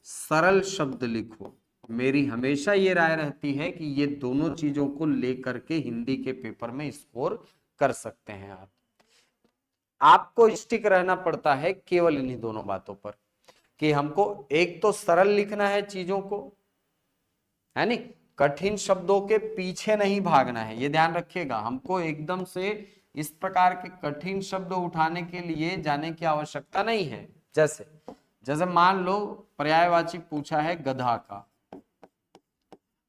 सरल शब्द लिखो। मेरी हमेशा ये राय रहती है कि ये दोनों चीजों को लेकर के हिंदी के पेपर में स्कोर कर सकते हैं आप। आपको स्टिक रहना पड़ता है केवल इन्हीं दोनों बातों पर कि हमको एक तो सरल लिखना है चीजों को, है नहीं, कठिन शब्दों के पीछे नहीं भागना है। ये ध्यान रखिएगा, हमको एकदम से इस प्रकार के कठिन शब्द उठाने के लिए जाने की आवश्यकता नहीं है। जैसे जैसे मान लो पर्यायवाची पूछा है गधा का।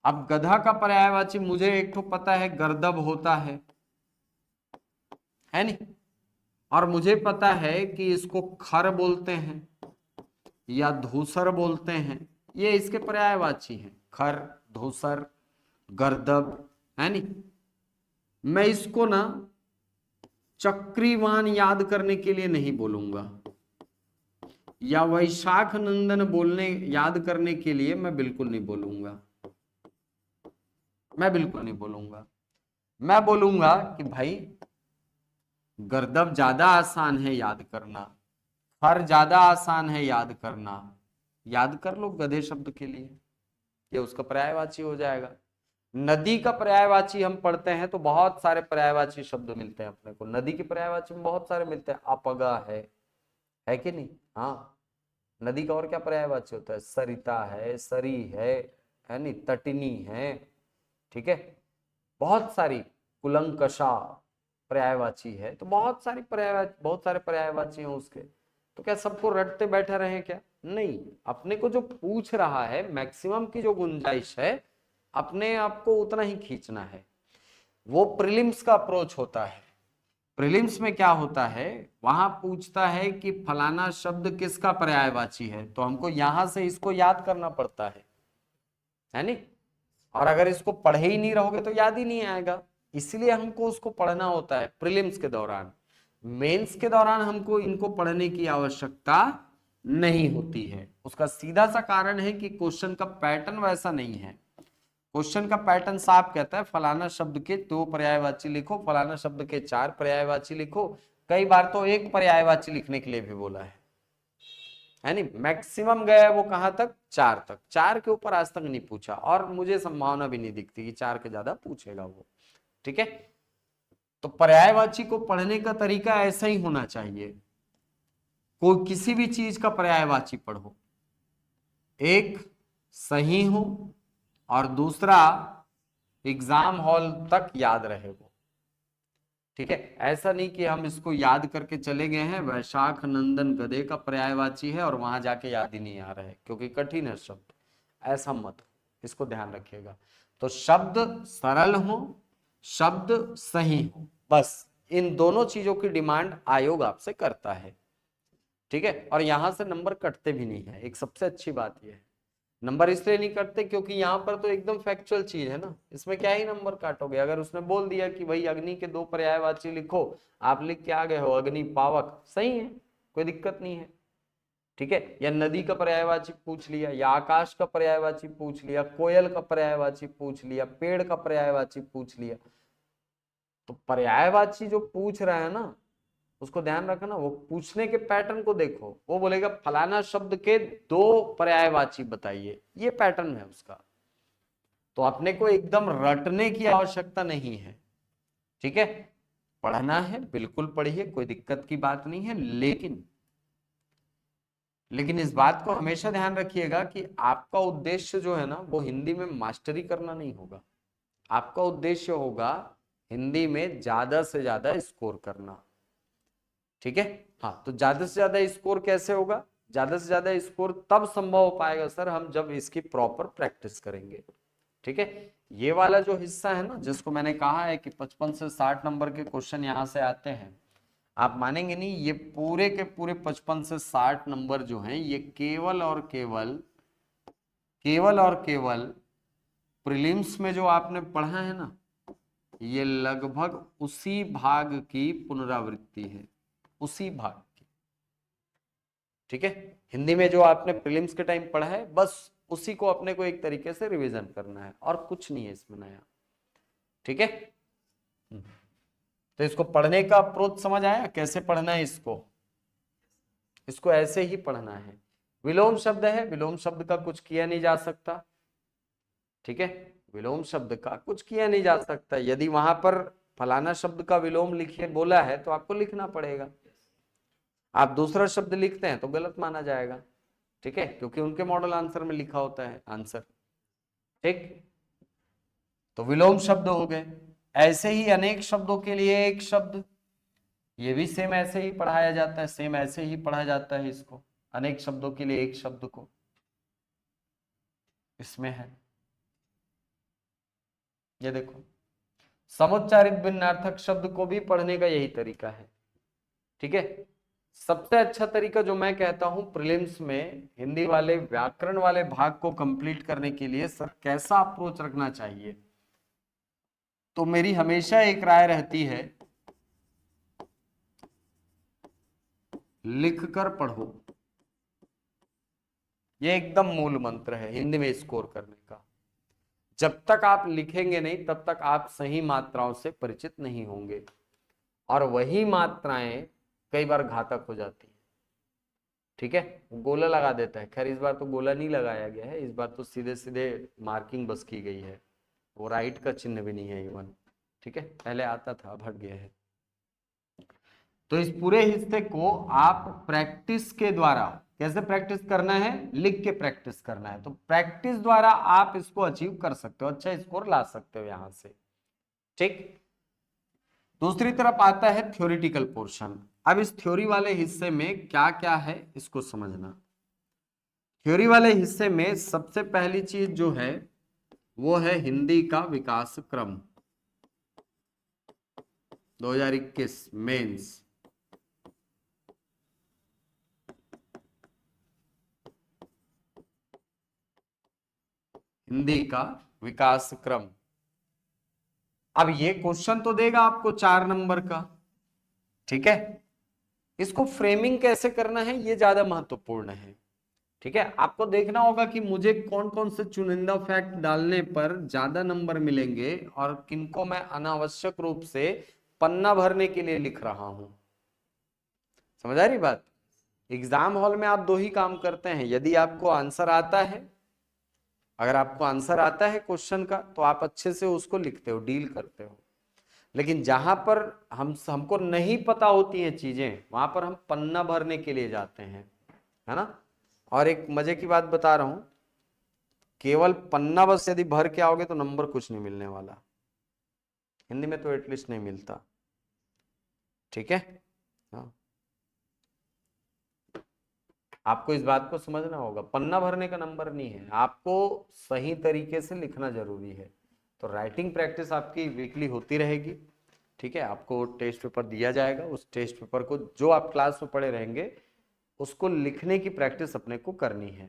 अब गधा का पर्यायवाची मुझे एक तो पता है गर्दभ होता है नहीं, और मुझे पता है कि इसको खर बोलते हैं या धूसर बोलते हैं। ये इसके पर्यायवाची हैं, खर, धूसर, गर्दभ, है नहीं। मैं इसको ना चक्रीवान याद करने के लिए नहीं बोलूंगा, या वैशाख नंदन बोलने याद करने के लिए मैं बिल्कुल नहीं बोलूंगा। मैं बिल्कुल नहीं बोलूंगा। मैं बोलूंगा कि भाई गर्दभ ज्यादा आसान है याद करना, खर ज्यादा आसान है याद करना, याद कर लो गधे शब्द के लिए, ये उसका पर्यायवाची हो जाएगा। नदी का पर्यायवाची हम पढ़ते हैं तो बहुत सारे पर्यायवाची शब्द मिलते हैं अपने को, नदी के पर्यायवाची में बहुत सारे मिलते हैं। अपगा है कि नहीं? हाँ। नदी का और क्या पर्यायवाची होता है? सरिता है, सरी है नहीं, तटिनी है। ठीक है। बहुत सारी, कुलंकषा पर्यायवाची है। तो बहुत सारी बहुत सारे पर्यायवाची हैं उसके। तो क्या सबको रटते बैठे रहे क्या? नहीं, अपने को जो पूछ रहा है मैक्सिमम की जो गुंजाइश है अपने आप को उतना ही खींचना है। वो प्रीलिम्स का अप्रोच होता है। प्रीलिम्स में क्या होता है, वहां पूछता है कि फलाना शब्द किसका पर्यायवाची है, तो हमको यहां से इसको याद करना पड़ता है नहीं। और अगर इसको पढ़े ही नहीं रहोगे तो याद ही नहीं आएगा। इसलिए हमको उसको पढ़ना होता है प्रीलिम्स के दौरान। मेंस के दौरान हमको इनको पढ़ने की आवश्यकता नहीं होती है। उसका सीधा सा कारण है कि क्वेश्चन का पैटर्न वैसा नहीं है। क्वेश्चन का पैटर्न साफ कहता है फलाना शब्द के 2 पर्यायवाची लिखो, फलाना शब्द के 4 पर्यायवाची लिखो। कई बार तो 1 पर्यायवाची लिखने के लिए भी बोला है नहीं। मैक्सिमम गया है वो कहां तक? 4 तक। 4 के ऊपर आज तक नहीं पूछा, और मुझे संभावना भी नहीं दिखती कि 4 के ज्यादा पूछेगा वो। ठीक है। तो पर्यायवाची को पढ़ने का तरीका ऐसा ही होना चाहिए। कोई किसी भी चीज का पर्यायवाची पढ़ो, एक सही हो और दूसरा एग्जाम हॉल तक याद रहे वो। ठीक है। ऐसा नहीं कि हम इसको याद करके चले गए हैं वैशाख नंदन गधे का पर्यायवाची है और वहां जाके याद ही नहीं आ रहा है क्योंकि कठिन है शब्द। ऐसा मत हो, इसको ध्यान रखिएगा। तो शब्द सरल हो, शब्द सही हो, बस इन दोनों चीजों की डिमांड आयोग आपसे करता है। ठीक है। और यहां से नंबर कटते भी नहीं है, एक सबसे अच्छी बात यह है। नंबर इसलिए नहीं कटते क्योंकि यहाँ पर तो एकदम फैक्चुअल चीज है ना, इसमें क्या ही नंबर काटोगे। अगर उसने बोल दिया कि भाई अग्नि के 2 पर्यायवाची लिखो, आप लिख के आ गए हो अग्नि पावक, सही है, कोई दिक्कत नहीं है। ठीक है। या नदी का पर्यायवाची पूछ लिया, या आकाश का पर्यायवाची पूछ लिया, कोयल का पर्यायवाची पूछ लिया, पेड़ का पर्यायवाची पूछ लिया। तो पर्यायवाची जो पूछ रहा है ना, उसको ध्यान रखना, वो पूछने के पैटर्न को देखो। वो बोलेगा फलाना शब्द के 2 पर्यायवाची बताइए, ये पैटर्न है उसका। तो अपने को एकदम रटने की आवश्यकता नहीं है। ठीक है। पढ़ना है बिल्कुल पढ़िए, कोई दिक्कत की बात नहीं है। लेकिन इस बात को हमेशा ध्यान रखिएगा कि आपका उद्देश्य जो है ना वो हिंदी में मास्टरी करना नहीं होगा। आपका उद्देश्य होगा हिंदी में ज्यादा से ज्यादा स्कोर करना। ठीक है। हाँ, तो ज्यादा से ज्यादा स्कोर कैसे होगा? ज्यादा से ज्यादा स्कोर तब संभव हो पाएगा सर हम जब इसकी प्रॉपर प्रैक्टिस करेंगे। ठीक है, ये वाला जो हिस्सा है ना, जिसको मैंने कहा है कि 55 से 60 नंबर के क्वेश्चन यहाँ से आते हैं, आप मानेंगे नहीं, ये पूरे के पूरे 55 से 60 नंबर जो हैं ये केवल और केवल प्रीलिम्स में जो आपने पढ़ा है ना, ये लगभग उसी भाग की पुनरावृत्ति है, उसी भाग की। ठीक है, हिंदी में जो आपने प्रीलिम्स के टाइम पढ़ा है बस उसी को अपने को एक तरीके से रिवीजन करना है और कुछ नहीं है इसमें नया। ठीक है, तो इसको पढ़ने का अप्रोच समझ आया, कैसे पढ़ना है इसको ऐसे ही पढ़ना है। विलोम शब्द है, विलोम शब्द का कुछ किया नहीं जा सकता। ठीक है, विलोम शब्द का कुछ किया नहीं जा सकता। यदि वहां पर फलाना शब्द का विलोम लिखिए बोला है तो आपको लिखना पड़ेगा। आप दूसरा शब्द लिखते हैं तो गलत माना जाएगा। ठीक है, क्योंकि उनके मॉडल आंसर में लिखा होता है आंसर। ठीक, तो विलोम शब्द हो गए। ऐसे ही अनेक शब्दों के लिए एक शब्द, ये भी सेम ऐसे ही पढ़ाया जाता है, सेम ऐसे ही पढ़ा जाता है इसको, अनेक शब्दों के लिए एक शब्द को इसमें है। ये देखो, समुच्चारित भिन्नार्थक शब्द को भी पढ़ने का यही तरीका है। ठीक है, सबसे अच्छा तरीका जो मैं कहता हूं प्रीलिम्स में हिंदी वाले व्याकरण वाले भाग को कंप्लीट करने के लिए सर कैसा अप्रोच रखना चाहिए, तो मेरी हमेशा एक राय रहती है, लिखकर पढ़ो। ये एकदम मूल मंत्र है हिंदी में स्कोर करने का। जब तक आप लिखेंगे नहीं तब तक आप सही मात्राओं से परिचित नहीं होंगे, और वही मात्राएं कई बार घातक हो जाती हैं। ठीक है, गोला लगा देता है, खैर इस बार तो गोला नहीं लगाया गया है, इस बार तो सीधे सीधे मार्किंग बस की गई है, वो राइट का चिन्ह भी नहीं है इवन। ठीक है, पहले आता था अब हट गया है। तो इस पूरे हिस्से को आप प्रैक्टिस के द्वारा, कैसे प्रैक्टिस करना है, लिख के प्रैक्टिस करना है, तो प्रैक्टिस द्वारा आप इसको अचीव कर सकते हो, अच्छा स्कोर ला सकते हो यहां से। ठीक, दूसरी तरफ आता है थ्योरेटिकल पोर्शन। अब इस थ्योरी वाले हिस्से में क्या क्या है इसको समझना। थ्योरी वाले हिस्से में सबसे पहली चीज जो है वो है हिंदी का विकास क्रम 2021 मेंस। हिंदी का विकास क्रम। अब ये क्वेश्चन तो देगा आपको 4 नंबर का। ठीक है, इसको फ्रेमिंग कैसे करना है ये ज्यादा महत्वपूर्ण है। ठीक है, आपको देखना होगा कि मुझे कौन कौन से चुनिंदा फैक्ट डालने पर ज्यादा नंबर मिलेंगे और किनको मैं अनावश्यक रूप से पन्ना भरने के लिए लिख रहा हूं। समझ आ रही बात। एग्जाम हॉल में आप दो ही काम करते हैं, यदि आपको आंसर आता है, अगर आपको आंसर आता है क्वेश्चन का तो आप अच्छे से उसको लिखते हो, डील करते हो। लेकिन जहां पर हमको नहीं पता होती हैं चीजें, वहां पर हम पन्ना भरने के लिए जाते हैं, है ना। और एक मजे की बात बता रहा हूं, केवल पन्ना बस यदि भर के आओगे तो नंबर कुछ नहीं मिलने वाला, हिंदी में तो एटलीस्ट नहीं मिलता। ठीक है, हाँ, आपको इस बात को समझना होगा, पन्ना भरने का नंबर नहीं है, आपको सही तरीके से लिखना जरूरी है। तो राइटिंग प्रैक्टिस आपकी वीकली होती रहेगी। ठीक है, आपको टेस्ट पेपर दिया जाएगा, उस टेस्ट पेपर को जो आप क्लास में पढ़े रहेंगे उसको लिखने की प्रैक्टिस अपने को करनी है।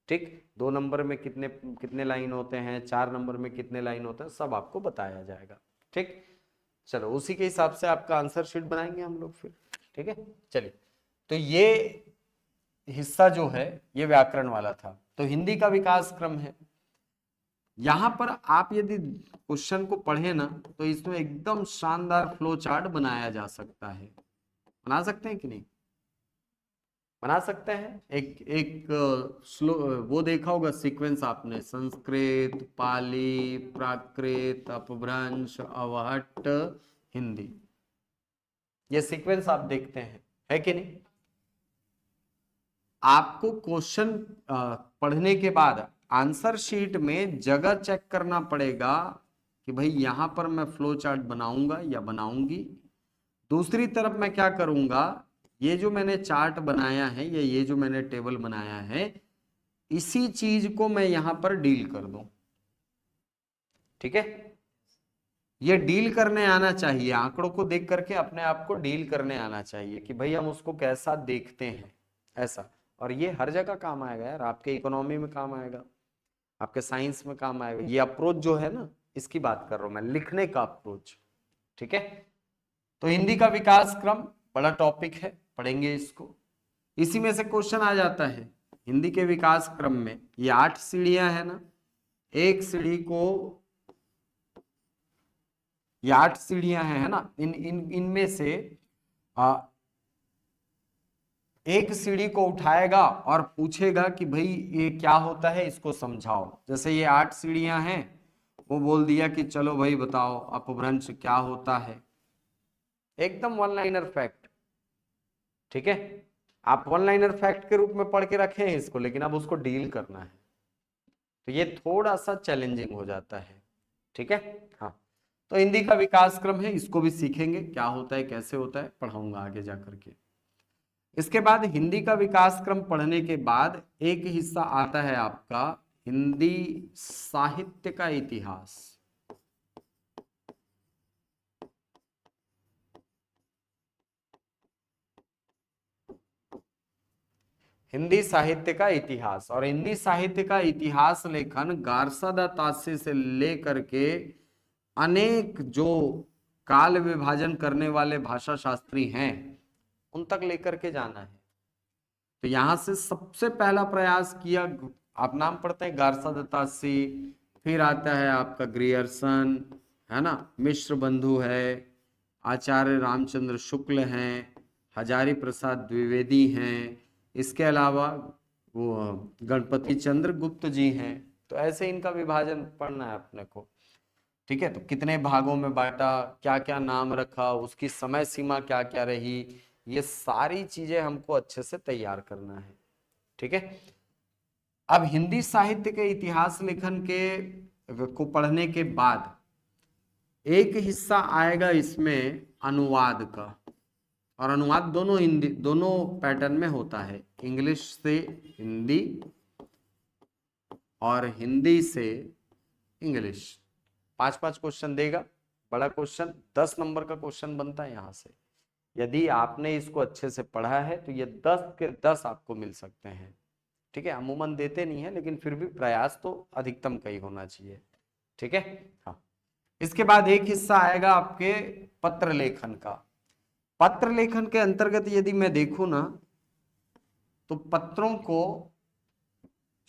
ठीक, 2 नंबर में कितने कितने लाइन होते हैं, 4 नंबर में कितने लाइन होते हैं, सब आपको बताया जाएगा। ठीक, चलो उसी के हिसाब से आपका आंसर शीट बनाएंगे हम लोग फिर। ठीक है, चलिए, तो ये हिस्सा जो है ये व्याकरण वाला था। तो हिंदी का विकास क्रम है। यहां पर आप यदि क्वेश्चन को पढ़े ना तो इसमें एकदम शानदार फ्लो चार्ट बनाया जा सकता है। बना सकते हैं कि नहीं, बना सकते हैं। एक एक स्लो वो देखा होगा सीक्वेंस आपने, संस्कृत, पाली, प्राकृत, अपभ्रंश, अवहट्ट, हिंदी, ये सीक्वेंस आप देखते हैं, है कि नहीं। आपको क्वेश्चन पढ़ने के बाद आंसर शीट में जगह चेक करना पड़ेगा कि भाई यहां पर मैं फ्लो चार्ट बनाऊंगा या बनाऊंगी। दूसरी तरफ मैं क्या करूंगा, ये जो मैंने चार्ट बनाया है या ये जो मैंने टेबल बनाया है, इसी चीज को मैं यहां पर डील कर दूं। ठीक है, ये डील करने आना चाहिए, आंकड़ों को देख करके अपने आप को डील करने आना चाहिए कि भाई हम उसको कैसा देखते हैं, ऐसा। और ये हर जगह काम आएगा यार, आपके इकोनॉमी में काम आएगा, आपके साइंस में काम आएगा। ये अप्रोच जो है ना, इसकी बात कर रहा हूं मैं, लिखने का अप्रोच। ठीक है, तो हिंदी का विकास क्रम बड़ा टॉपिक है, पढ़ेंगे इसको। इसी में से क्वेश्चन आ जाता है, हिंदी के विकास क्रम में ये 8 सीढ़ियां है ना, एक सीढ़ी को, ये 8 सीढ़ियां हैं है ना, इन इन इनमें से एक सीढ़ी को उठाएगा और पूछेगा कि भाई ये क्या होता है, इसको समझाओ। जैसे ये 8 सीढ़ियां हैं, वो बोल दिया कि चलो भाई बताओ अपभ्रंश क्या होता है, एकदम वन लाइनर फैक्ट। ठीक है, आप वन लाइनर फैक्ट के रूप में पढ़ के रखे हैं इसको, लेकिन अब उसको डील करना है, तो ये थोड़ा सा चैलेंजिंग हो जाता है। ठीक है, हाँ। तो हिंदी का विकास क्रम है, इसको भी सीखेंगे क्या होता है, कैसे होता है, पढ़ाऊंगा आगे जा करके। इसके बाद हिंदी का विकास क्रम पढ़ने के बाद एक हिस्सा आता है आपका हिंदी साहित्य का इतिहास। हिंदी साहित्य का इतिहास, और हिंदी साहित्य का इतिहास लेखन गारसादा तासे से लेकर के अनेक जो काल विभाजन करने वाले भाषा शास्त्री हैं उन तक लेकर के जाना है। तो यहां से सबसे पहला प्रयास किया, आप नाम पढ़ते हैं गारसा दत्तासी, फिर आता है आपका ग्रियर्सन, है ना, मिश्र बंधु है, आचार्य रामचंद्र शुक्ल हैं, हजारी प्रसाद द्विवेदी हैं, इसके अलावा वो गणपति चंद्र गुप्त जी हैं। तो ऐसे इनका विभाजन पढ़ना है अपने को। ठीक है, तो कितने भागों में बांटा, क्या क्या नाम रखा, उसकी समय सीमा क्या क्या रही, ये सारी चीजें हमको अच्छे से तैयार करना है। ठीक है, अब हिंदी साहित्य के इतिहास लेखन के को पढ़ने के बाद एक हिस्सा आएगा इसमें अनुवाद का, और अनुवाद दोनों हिंदी, दोनों पैटर्न में होता है, इंग्लिश से हिंदी और हिंदी से इंग्लिश। 5-5 क्वेश्चन देगा, बड़ा क्वेश्चन 10 नंबर का क्वेश्चन बनता है यहां से। यदि आपने इसको अच्छे से पढ़ा है तो ये 10 के 10 आपको मिल सकते हैं। ठीक है, अमूमन देते नहीं है, लेकिन फिर भी प्रयास तो अधिकतम का ही होना चाहिए। ठीक है, हाँ। इसके बाद एक हिस्सा आएगा आपके पत्र लेखन का। पत्र लेखन के अंतर्गत यदि मैं देखूं ना, तो पत्रों को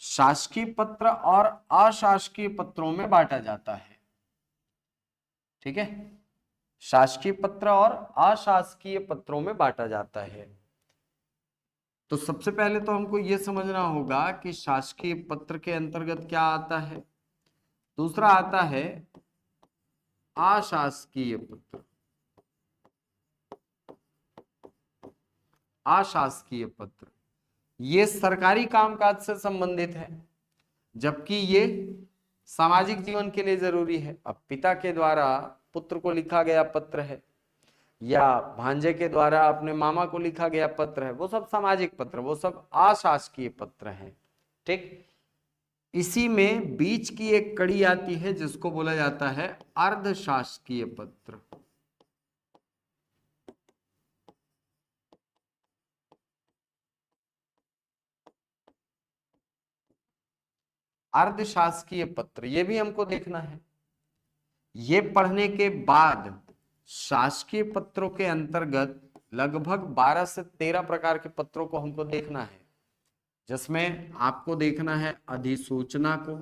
शासकीय पत्र और अशासकीय पत्रों में बांटा जाता है। ठीक है, शासकीय पत्र और अशासकीय पत्रों में बांटा जाता है। तो सबसे पहले तो हमको यह समझना होगा कि शासकीय पत्र के अंतर्गत क्या आता है। दूसरा आता है अशासकीय पत्र। अशासकीय पत्र ये सरकारी कामकाज से संबंधित है, जबकि ये सामाजिक जीवन के लिए जरूरी है। अब पिता के द्वारा पुत्र को लिखा गया पत्र है, या भांजे के द्वारा अपने मामा को लिखा गया पत्र है, वो सब सामाजिक पत्र, वो सब अशासकीय पत्र हैं। ठीक, इसी में बीच की एक कड़ी आती है जिसको बोला जाता है अर्धशासकीय पत्र। अर्धशासकीय पत्र ये भी हमको देखना है। ये पढ़ने के बाद शासकीय पत्रों के अंतर्गत लगभग 12 से 13 प्रकार के पत्रों को हमको देखना है, जिसमें आपको देखना है अधिसूचना को,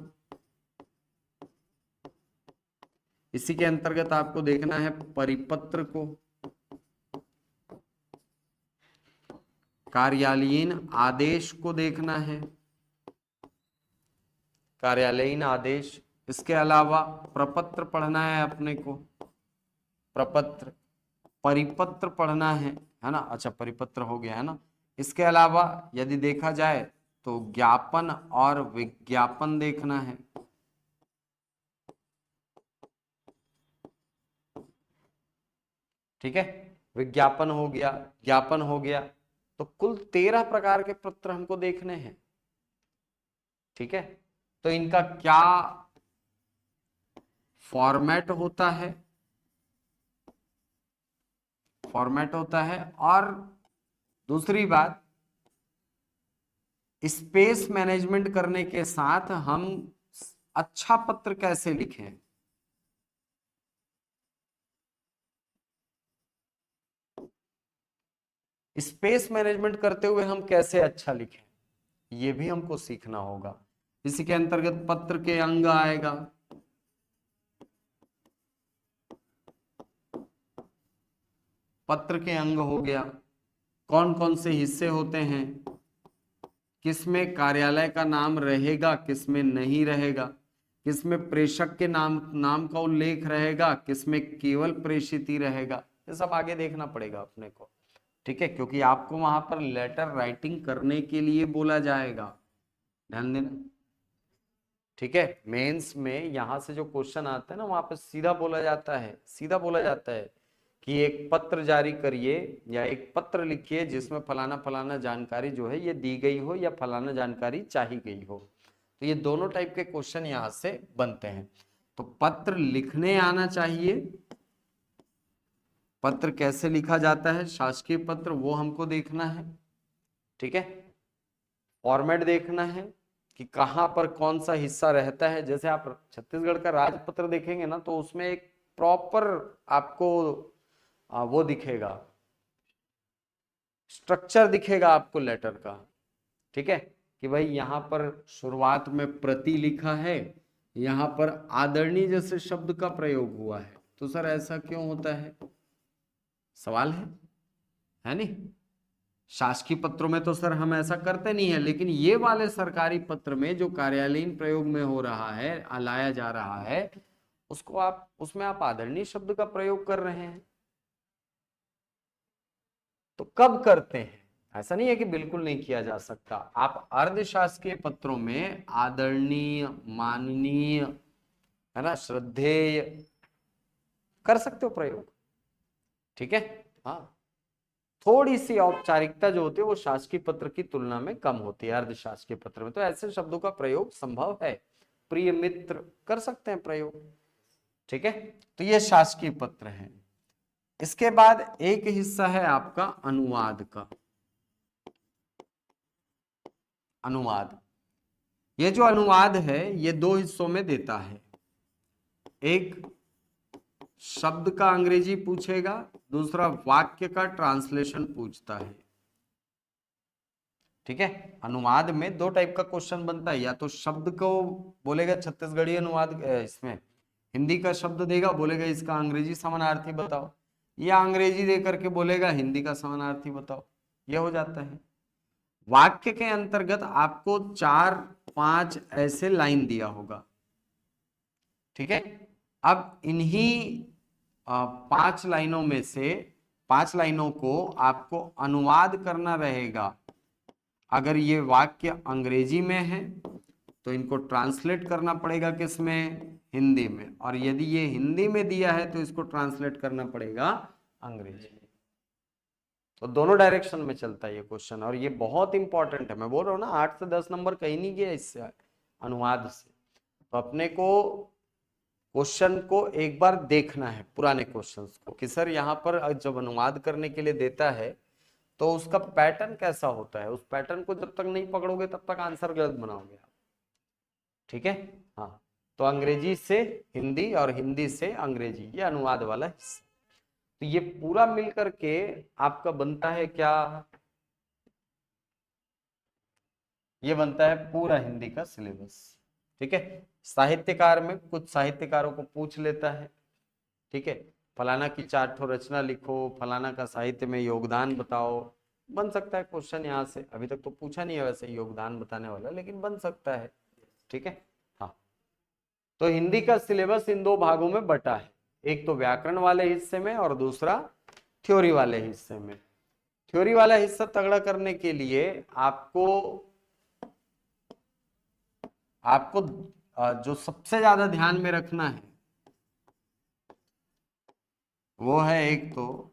इसी के अंतर्गत आपको देखना है परिपत्र को, कार्यालयीन आदेश को देखना है, कार्यालयीन आदेश। इसके अलावा प्रपत्र पढ़ना है अपने को, प्रपत्र, परिपत्र पढ़ना है ना। अच्छा, परिपत्र हो गया है ना। इसके अलावा यदि देखा जाए तो ज्ञापन और विज्ञापन देखना है। ठीक है, विज्ञापन हो गया, ज्ञापन हो गया, तो कुल 13 प्रकार के पत्र हमको देखने हैं। ठीक है, तो इनका क्या फॉर्मेट होता है, और दूसरी बात, स्पेस मैनेजमेंट करने के साथ हम अच्छा पत्र कैसे लिखें। स्पेस मैनेजमेंट करते हुए हम कैसे अच्छा लिखें, ये भी हमको सीखना होगा। इसी के अंतर्गत पत्र के अंग आएगा। पत्र के अंग हो गया, कौन कौन से हिस्से होते हैं, किसमें कार्यालय का नाम रहेगा, किसमें नहीं रहेगा, किसमें प्रेषक के नाम का उल्लेख रहेगा, किसमें केवल प्रेषित ही रहेगा, ये सब आगे देखना पड़ेगा अपने को। ठीक है, क्योंकि आपको वहां पर लेटर राइटिंग करने के लिए बोला जाएगा, ध्यान देना। ठीक है, मेंस में यहां से जो क्वेश्चन आता है ना, वहां पर सीधा बोला जाता है, कि एक पत्र जारी करिए या एक पत्र लिखिए जिसमें फलाना फलाना जानकारी जो है ये दी गई हो या फलाना जानकारी चाही गई हो। तो ये दोनों टाइप के क्वेश्चन यहां से बनते हैं। तो पत्र लिखने आना चाहिए, पत्र कैसे लिखा जाता है, शासकीय पत्र, वो हमको देखना है। ठीक है, फॉर्मेट देखना है कि कहां पर कौन सा हिस्सा रहता है। जैसे आप छत्तीसगढ़ का राजपत्र देखेंगे ना, तो उसमें एक प्रॉपर आपको वो दिखेगा, स्ट्रक्चर दिखेगा आपको लेटर का। ठीक है, कि भाई यहाँ पर शुरुआत में प्रति लिखा है, यहाँ पर आदरणीय जैसे शब्द का प्रयोग हुआ है, तो सर ऐसा क्यों होता है, सवाल है नहीं। शासकीय पत्रों में तो सर हम ऐसा करते नहीं है, लेकिन ये वाले सरकारी पत्र में जो कार्यालयीन प्रयोग में हो रहा है, लाया जा रहा है, उसको आप, उसमें आप आदरणीय शब्द का प्रयोग कर रहे हैं। तो कब करते हैं, ऐसा नहीं है कि बिल्कुल नहीं किया जा सकता। आप अर्धशासकीय पत्रों में आदरणीय, माननीय, है ना, श्रद्धेय कर सकते हो प्रयोग। ठीक है, हाँ, थोड़ी सी औपचारिकता जो होती है वो शासकीय पत्र की तुलना में कम होती है अर्धशासकीय पत्र में, तो ऐसे शब्दों का प्रयोग संभव है। प्रिय मित्र कर सकते हैं प्रयोग। ठीक है, तो ये शासकीय पत्र है। इसके बाद एक हिस्सा है आपका अनुवाद का। अनुवाद, ये जो अनुवाद है ये दो हिस्सों में देता है। एक शब्द का अंग्रेजी पूछेगा, दूसरा वाक्य का ट्रांसलेशन पूछता है। ठीक है, अनुवाद में दो टाइप का क्वेश्चन बनता है, या तो शब्द को बोलेगा छत्तीसगढ़ी अनुवाद, इसमें हिंदी का शब्द देगा, बोलेगा इसका अंग्रेजी समानार्थी बताओ, या अंग्रेजी दे करके बोलेगा हिंदी का समानार्थी बताओ, यह हो जाता है। वाक्य के अंतर्गत आपको 4-5 ऐसे लाइन दिया होगा। ठीक है, अब इन्हीं 5 लाइनों में से 5 लाइनों को आपको अनुवाद करना रहेगा। अगर ये वाक्य अंग्रेजी में है तो इनको ट्रांसलेट करना पड़ेगा किसमें, हिंदी में, और यदि ये हिंदी में दिया है तो इसको ट्रांसलेट करना पड़ेगा अंग्रेजी में। तो दोनों डायरेक्शन में चलता है ये क्वेश्चन, और ये बहुत इंपॉर्टेंट है। मैं बोल रहा हूँ ना, 8 से 10 नंबर कहीं नहीं गया इससे, अनुवाद से। तो अपने को क्वेश्चन को एक बार देखना है, पुराने क्वेश्चंस को, कि सर यहाँ पर जब अनुवाद करने के लिए देता है तो उसका पैटर्न कैसा होता है। उस पैटर्न को जब तक नहीं पकड़ोगे तब तक आंसर गलत बनाओगे आप। ठीक है, हाँ, तो अंग्रेजी से हिंदी और हिंदी से अंग्रेजी, ये अनुवाद वाला हिस्सा। तो ये पूरा मिल करके आपका बनता है क्या, ये बनता है पूरा हिंदी का सिलेबस। ठीक है, साहित्यकार में कुछ साहित्यकारों को पूछ लेता है। ठीक है, फलाना की 4 ठो रचना लिखो, फलाना का साहित्य में योगदान बताओ, बन सकता है क्वेश्चन यहाँ से। अभी तक तो पूछा नहीं है वैसे योगदान बताने वाला, लेकिन बन सकता है। ठीक है, हाँ, तो हिंदी का सिलेबस इन दो भागों में बटा है, एक तो व्याकरण वाले हिस्से में और दूसरा थ्योरी वाले हिस्से में। थ्योरी वाला हिस्सा तगड़ा करने के लिए आपको आपको जो सबसे ज्यादा ध्यान में रखना है वो है, एक तो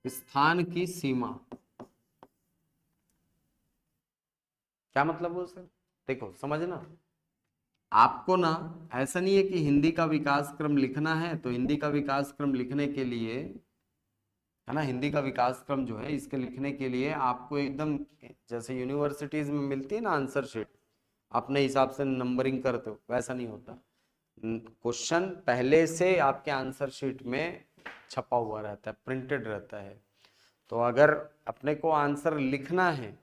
स्थान की सीमा, क्या मतलब वो सर? देखो समझना, आपको ना ऐसा नहीं है कि हिंदी का विकास क्रम लिखना है तो हिंदी का विकास क्रम लिखने के लिए, है ना, हिंदी का विकास क्रम जो है इसके लिखने के लिए आपको एकदम जैसे यूनिवर्सिटीज में मिलती है ना आंसर शीट, अपने हिसाब से नंबरिंग करते हो, वैसा नहीं होता। क्वेश्चन पहले से आपके आंसर शीट में छपा हुआ रहता है, प्रिंटेड रहता है। तो अगर अपने को आंसर लिखना है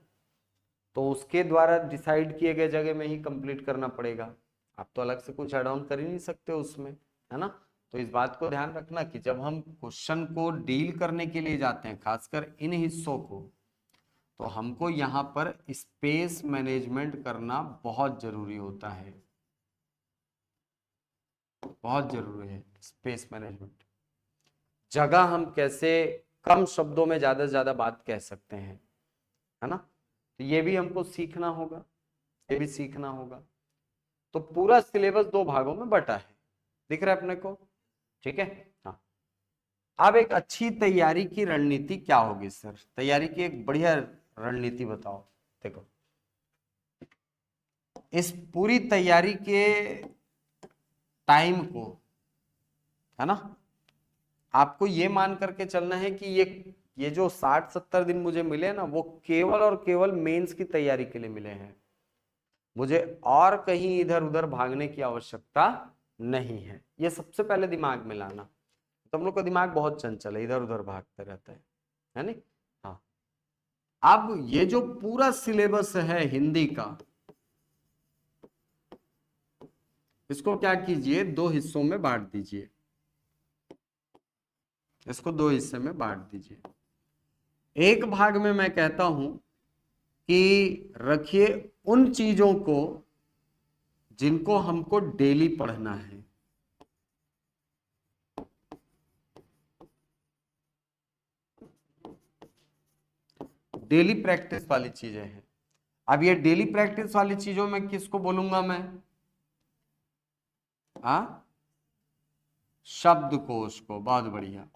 तो उसके द्वारा डिसाइड किए गए जगह में ही कंप्लीट करना पड़ेगा। आप तो अलग से कुछ ऐड ऑन कर ही नहीं सकते उसमें, है ना। तो इस बात को ध्यान रखना कि जब हम क्वेश्चन को डील करने के लिए जाते हैं, खासकर इन हिस्सों को, तो हमको यहाँ पर स्पेस मैनेजमेंट करना बहुत जरूरी होता है, बहुत जरूरी है स्पेस मैनेजमेंट। जगह हम कैसे कम शब्दों में ज्यादा से ज्यादा बात कह सकते हैं, है ना। तो ये भी हमको सीखना होगा, ये भी सीखना होगा। तो पूरा सिलेबस दो भागों में बटा है, दिख रहा है अपने को, ठीक है। हाँ, अब एक अच्छी तैयारी की रणनीति क्या होगी सर? तैयारी की एक बढ़िया रणनीति बताओ। देखो, इस पूरी तैयारी के टाइम को, है ना, आपको ये मान करके चलना है कि ये जो 60-70 दिन मुझे मिले ना, वो केवल और केवल मेंस की तैयारी के लिए मिले हैं। मुझे और कहीं इधर उधर भागने की आवश्यकता नहीं है, ये सबसे पहले दिमाग में लाना। तो हम लोग का दिमाग बहुत चंचल है, इधर उधर भागता रहता है नहीं। हाँ, अब ये जो पूरा सिलेबस है हिंदी का, इसको क्या कीजिए, दो हिस्सों में बांट दीजिए, इसको दो हिस्से में बांट दीजिए। एक भाग में मैं कहता हूं कि रखिए उन चीजों को जिनको हमको डेली पढ़ना है, डेली प्रैक्टिस वाली चीजें हैं। अब ये डेली प्रैक्टिस वाली चीजों में किसको बोलूंगा मैं? आ शब्दकोश को, बहुत बढ़िया।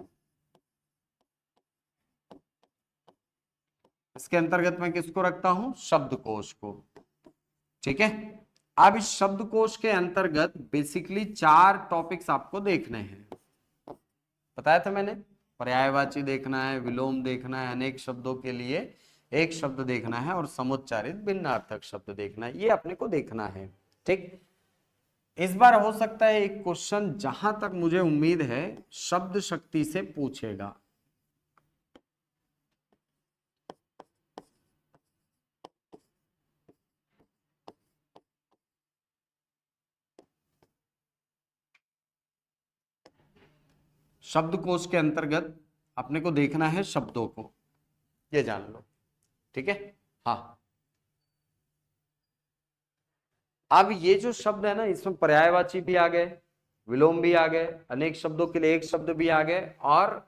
इसके अंतर्गत मैं किसको रखता हूं? शब्दकोश को, ठीक है। अब इस शब्दकोश के अंतर्गत बेसिकली 4 टॉपिक्स आपको देखने हैं, बताया था मैंने। पर्यायवाची देखना है, विलोम देखना है, अनेक शब्दों के लिए एक शब्द देखना है, और समुच्चारित भिन्नार्थक शब्द देखना है, ये अपने को देखना है, ठीक। इस बार हो सकता है एक क्वेश्चन, जहां तक मुझे उम्मीद है, शब्द शक्ति से पूछेगा। शब्दकोश के अंतर्गत अपने को देखना है शब्दों को, ये जान लो, ठीक है। हाँ, अब ये जो शब्द है ना, इसमें पर्यायवाची भी आ गए, विलोम भी आ गए, अनेक शब्दों के लिए एक शब्द भी आ गए, और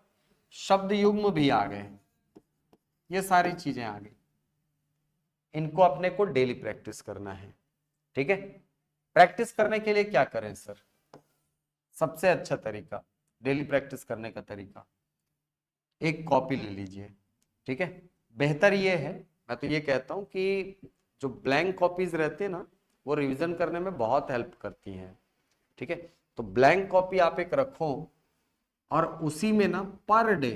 शब्द युग्म भी आ गए, ये सारी चीजें आ गई। इनको अपने को डेली प्रैक्टिस करना है, ठीक है। प्रैक्टिस करने के लिए क्या करें सर? सबसे अच्छा तरीका डेली प्रैक्टिस करने का तरीका, एक कॉपी ले लीजिए, ठीक है। बेहतर ये है, मैं तो ये कहता हूं कि जो ब्लैंक कॉपीज रहती है ना, वो रिवीजन करने में बहुत हेल्प करती हैं, ठीक है। तो ब्लैंक कॉपी आप एक रखो, और उसी में ना पर डे,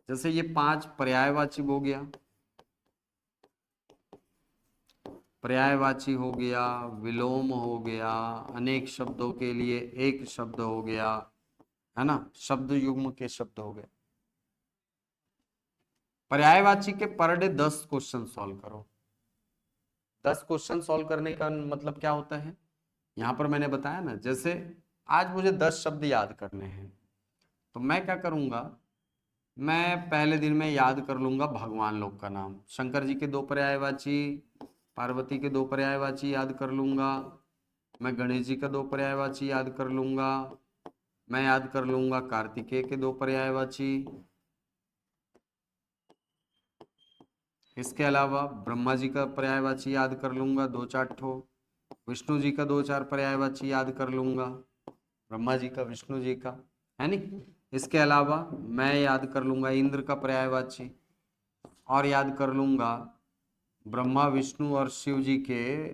जैसे ये 5 पर्यायवाची हो गया, पर्यायवाची हो गया, विलोम हो गया, अनेक शब्दों के लिए एक शब्द हो गया, है ना, शब्द युग्म के शब्द हो गए। पर्यायवाची के पर डे 10 क्वेश्चन सॉल्व करो। 10 क्वेश्चन सॉल्व करने का मतलब क्या होता है? यहां पर मैंने बताया ना, जैसे आज मुझे 10 शब्द याद करने हैं, तो मैं क्या करूंगा, मैं पहले दिन में याद कर लूंगा भगवान लोग का नाम, शंकर जी के 2 पर्यायवाची, पार्वती के 2 पर्यायवाची याद कर लूंगा, मैं गणेश जी का 2 पर्यायवाची याद कर लूंगा, मैं याद कर लूंगा कार्तिकेय के 2 पर्यायवाची, इसके अलावा ब्रह्मा जी का पर्यायवाची याद कर लूंगा 2-4 ठो, विष्णु जी का 2-4 पर्यायवाची याद कर लूंगा, ब्रह्मा जी का, विष्णु जी का, है नहीं। इसके अलावा मैं याद कर लूंगा इंद्र का पर्यायवाची, और याद कर लूंगा ब्रह्मा विष्णु और शिव जी के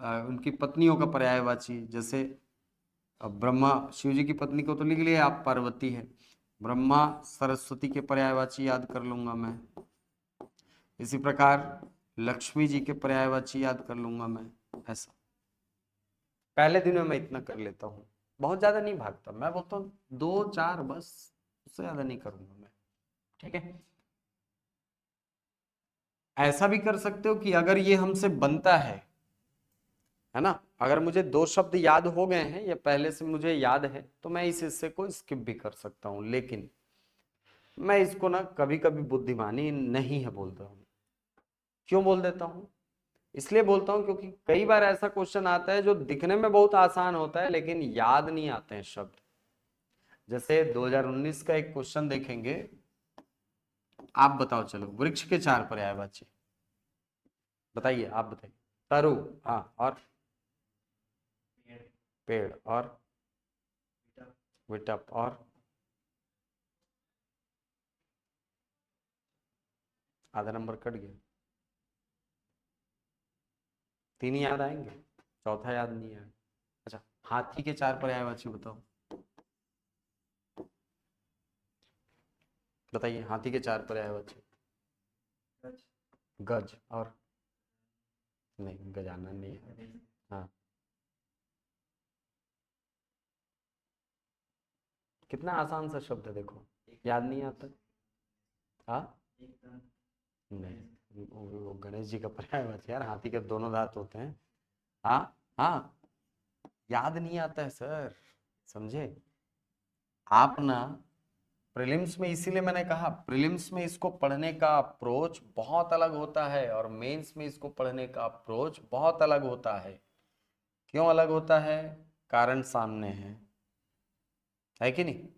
उनकी पत्नियों का पर्यायवाची। जैसे अब ब्रह्मा शिव जी की पत्नी को तो लिख लिया आप, पार्वती है। ब्रह्मा सरस्वती के पर्यायवाची याद कर लूंगा मैं। इसी प्रकार लक्ष्मी जी के पर्यायवाची याद कर लूंगा मैं। ऐसा पहले दिन में मैं इतना कर लेता हूँ, बहुत ज्यादा नहीं भागता मैं, बोलता हूँ 2 4 बस, उससे ज्यादा नहीं करूंगा मैं। ठीक है, ऐसा भी कर सकते हो कि अगर ये हमसे बनता है ना, अगर मुझे 2 शब्द याद हो गए हैं या पहले से मुझे याद है तो मैं इस हिस्से को स्किप भी कर सकता हूं, लेकिन मैं इसको ना कभी कभी बुद्धिमानी नहीं है बोलता हूं। क्यों बोल देता हूं? इसलिए बोलता हूं क्योंकि कई बार ऐसा क्वेश्चन आता है जो दिखने में बहुत आसान होता है लेकिन याद नहीं आते हैं शब्द। जैसे 2019 का एक क्वेश्चन देखेंगे, आप बताओ, चलो वृक्ष के 4 पर्यायवाची बताइए, आप बताइए। तरु, हाँ, और पेड़, और विटप, और आधा नंबर कट गया। 3 ही याद आएंगे, चौथा याद नहीं है। अच्छा, हाथी के 4 पर्यायवाची बताओ, बताइए हाथी के 4 पर्यायवाची। गज, और नहीं, गजाना नहीं है। हाँ, कितना आसान सा शब्द है, देखो याद नहीं आता। हाँ, नहीं, वो गणेश जी का पर्यायवाची यार, हाथी के दोनों दांत होते हैं। हाँ, हाँ, याद नहीं आता है सर, समझे आप ना। प्रीलिम्स में, इसीलिए मैंने कहा प्रीलिम्स में इसको पढ़ने का अप्रोच बहुत अलग होता है और मेंस में इसको पढ़ने का अप्रोच बहुत अलग होता है। क्यों अलग होता है? कारण सामने है कि नहीं?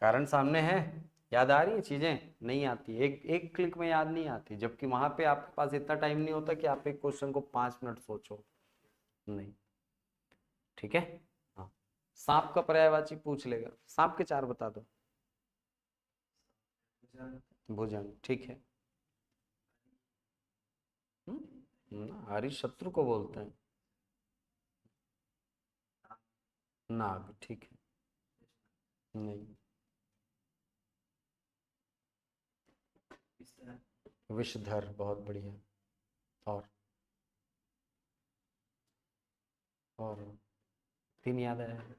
कारण सामने है, याद आ रही है चीजें? नहीं आती, एक एक क्लिक में याद नहीं आती, जबकि वहां पे आपके पास इतना टाइम नहीं होता कि आप एक क्वेश्चन को 5 मिनट सोचो। नहीं, ठीक है। हाँ, सांप का पर्यायवाची पूछ लेगा, सांप के 4 बता दो। भुजंग, ठीक है। हरीश शत्रु को बोलते हैं। नाग, ठीक है। नहीं, विषधर, बहुत बढ़िया। और 3 याद आया है,